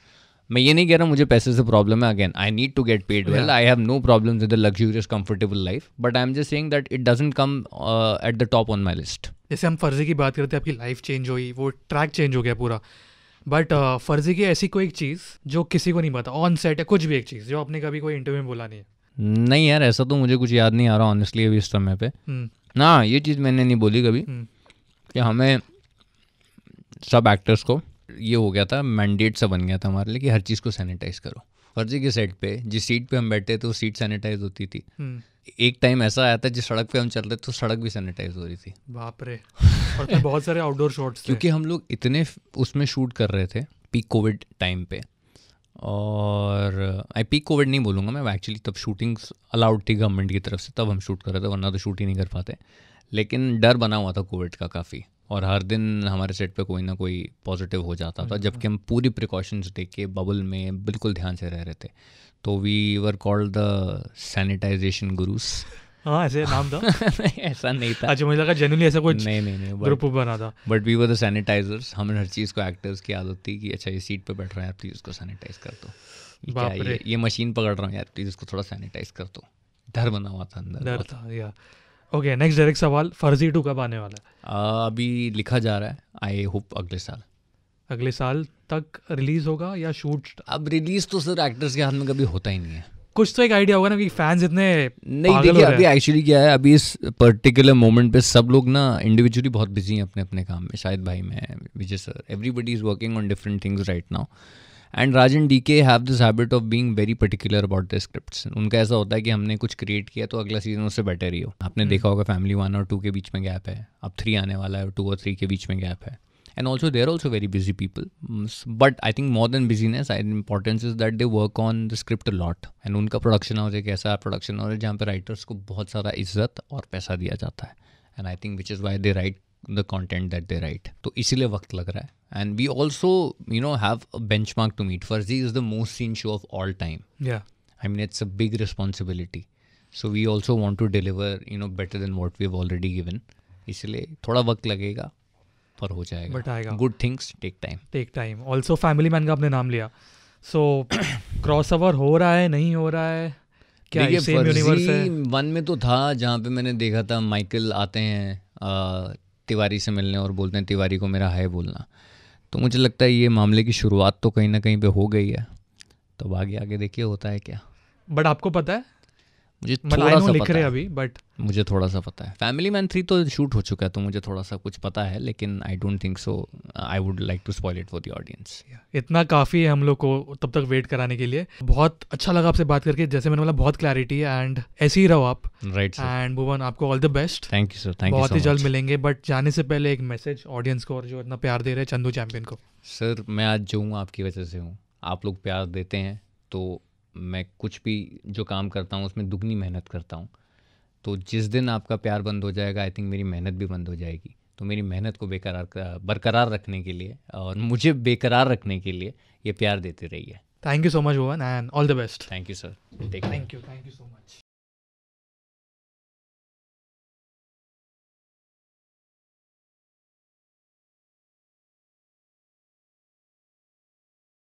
मैं ये नहीं कह रहा मुझे पैसे से प्रॉब्लम है, again I need to get paid well, I have no problem with the luxurious comfortable life, but I am just saying that it doesn't come at the top on my list. जैसे हम फर्जी की बात करते हैं, आपकी life change हुई, वो ट्रैक चेंज हो गया पूरा, बट फर्जी की ऐसी कोई एक चीज़ जो किसी को नहीं पता ऑन सेट है, कुछ भी एक चीज़ जो आपने कभी कोई इंटरव्यू में बोला नहीं है? नहीं यार, ऐसा तो मुझे कुछ याद नहीं आ रहा ऑनेस्टली अभी इस समय पे। ना ये चीज़ मैंने नहीं बोली कभी कि हमें सब एक्टर्स को ये हो गया था, मैंडेट सा बन गया था हमारे लिए कि हर चीज़ को सैनिटाइज करो। फर्जी के सेट पे जिस सीट पे हम बैठे थे वो सीट सैनिटाइज होती थी। एक टाइम ऐसा आया था जिस सड़क पे हम चल रहे थे तो सड़क भी सैनिटाइज हो रही थी। बाप रे। और फिर बहुत सारे आउटडोर शॉट्स थे, क्योंकि हम लोग इतने उसमें शूट कर रहे थे पीक कोविड टाइम पे, और आई पीक कोविड नहीं बोलूँगा मैं, एक्चुअली तब शूटिंग्स अलाउड थी गवर्नमेंट की तरफ से, तब हम शूट कर रहे थे, वरना तो शूट ही नहीं कर पाते। लेकिन डर बना हुआ था कोविड का काफ़ी, और हर दिन हमारे सेट पे कोई ना कोई पॉजिटिव हो जाता था, जबकि हम पूरी प्रिकॉशंस लेके बबल में बिल्कुल ध्यान से रह रहे थे। तो we were called the sanitization gurus. हाँ ऐसे नाम था? ऐसा नहीं था। अच्छा, मुझे लगा जेन्युइनली ऐसा कुछ नहीं ग्रुप बना था। But we were the sanitizers. हमें हर चीज़ को एक्टर्स की आदत थी कि अच्छा ये सीट पे बैठ रहा है प्लीज़ उसको सैनिटाइज कर दो, ये मशीन पकड़ रहा हूँ यार प्लीज़ इसको थोड़ा सैनिटाइज कर दो। डर बना हुआ था अंदर, डर था या। ओके, नेक्स्ट डायरेक्ट सवाल, फर्जी 2 कब आने वाला है? अभी लिखा जा रहा है, आई होप अगले साल। अगले साल तक रिलीज होगा या शूट? अब रिलीज तो सर एक्टर्स के हाथ में कभी होता ही नहीं है। कुछ तो एक आइडिया होगा ना कि फैंस इतने नहीं, देखिए अभी एक्चुअली क्या है, अभी इस पर्टिकुलर मोमेंट पे सब लोग ना इंडिविजुअली बहुत बिजी हैं अपने अपने काम में। शायद भाई मैं, Vijay sir, everybody is working on different things right now, and Rajan DK have this habit of being very particular about the scripts. उनका ऐसा होता है कि हमने कुछ क्रिएट किया तो अगला सीजन उससे बेटर ही हो। आपने देखा होगा फैमिली 1 और 2 के बीच में गैप है, अब 3 आने वाला है और 2 और 3 के बीच में गैप है। And also they are also very busy people, but I think more than busyness, importance is that they work on the script a lot, and उनका प्रोडक्शन हाउस एक ऐसा प्रोडक्शन हाउस है जहाँ पे राइटर्स को बहुत सारा इज्जत और पैसा दिया जाता है, and I think which is why they write the content that they write. तो इसीलिए वक्त लग रहा है, and we also have a benchmark to meet. Farzi is the most seen show of all time. Yeah, I mean it's a big responsibility, so we also want to deliver better than what we have already given. इसलिए थोड़ा वक्त लगेगा पर हो जाएगा, but आएगा। Good things take time. Also family man का आपने नाम लिया, सो क्रॉसओवर हो रहा है नहीं हो रहा है क्या? देखिए सेम यूनिवर्स है? 1 में तो था जहाँ पे मैंने देखा था माइकल आते हैं तिवारी से मिलने और बोलते हैं तिवारी को मेरा हाय बोलना, तो मुझे लगता है ये मामले की शुरुआत तो कहीं ना कहीं पे हो गई है, तो आगे देखिए होता है क्या। बट आपको पता है, मुझे थोड़ा सा लिख पता रहे है अभी, बट मुझे थोड़ा सा पता है। फैमिली मैन 3 तो शूट हो चुका है तो मुझे थोड़ा सा कुछ पता है, लेकिन I don't think so I would like to spoil it for the audience. इतना काफ़ी है हम लोग को तब तक वेट कराने के लिए। बहुत अच्छा लगा आपसे बात करके, जैसे मैंने बोला बहुत क्लैरिटी है, एंड ऐसे ही रहो आप। Right sir. एंड भुवन आपको all the best. Thank you sir, thank you. बहुत ही जल्द मिलेंगे, बट जाने से पहले एक मैसेज ऑडियंस को और जो इतना प्यार दे रहे हैं चंदू चैंपियन को। सर मैं आज जो हूँ आपकी वजह से हूँ, आप लोग प्यार देते हैं तो मैं कुछ भी जो काम करता हूँ उसमें दुगनी मेहनत करता हूँ, तो जिस दिन आपका प्यार बंद हो जाएगा आई थिंक मेरी मेहनत भी बंद हो जाएगी। तो मेरी मेहनत को बरकरार रखने के लिए और मुझे बेकरार रखने के लिए ये प्यार देते रहिए। Thank you so much Bhuvan, and all the best. Thank you sir. Thank you so much.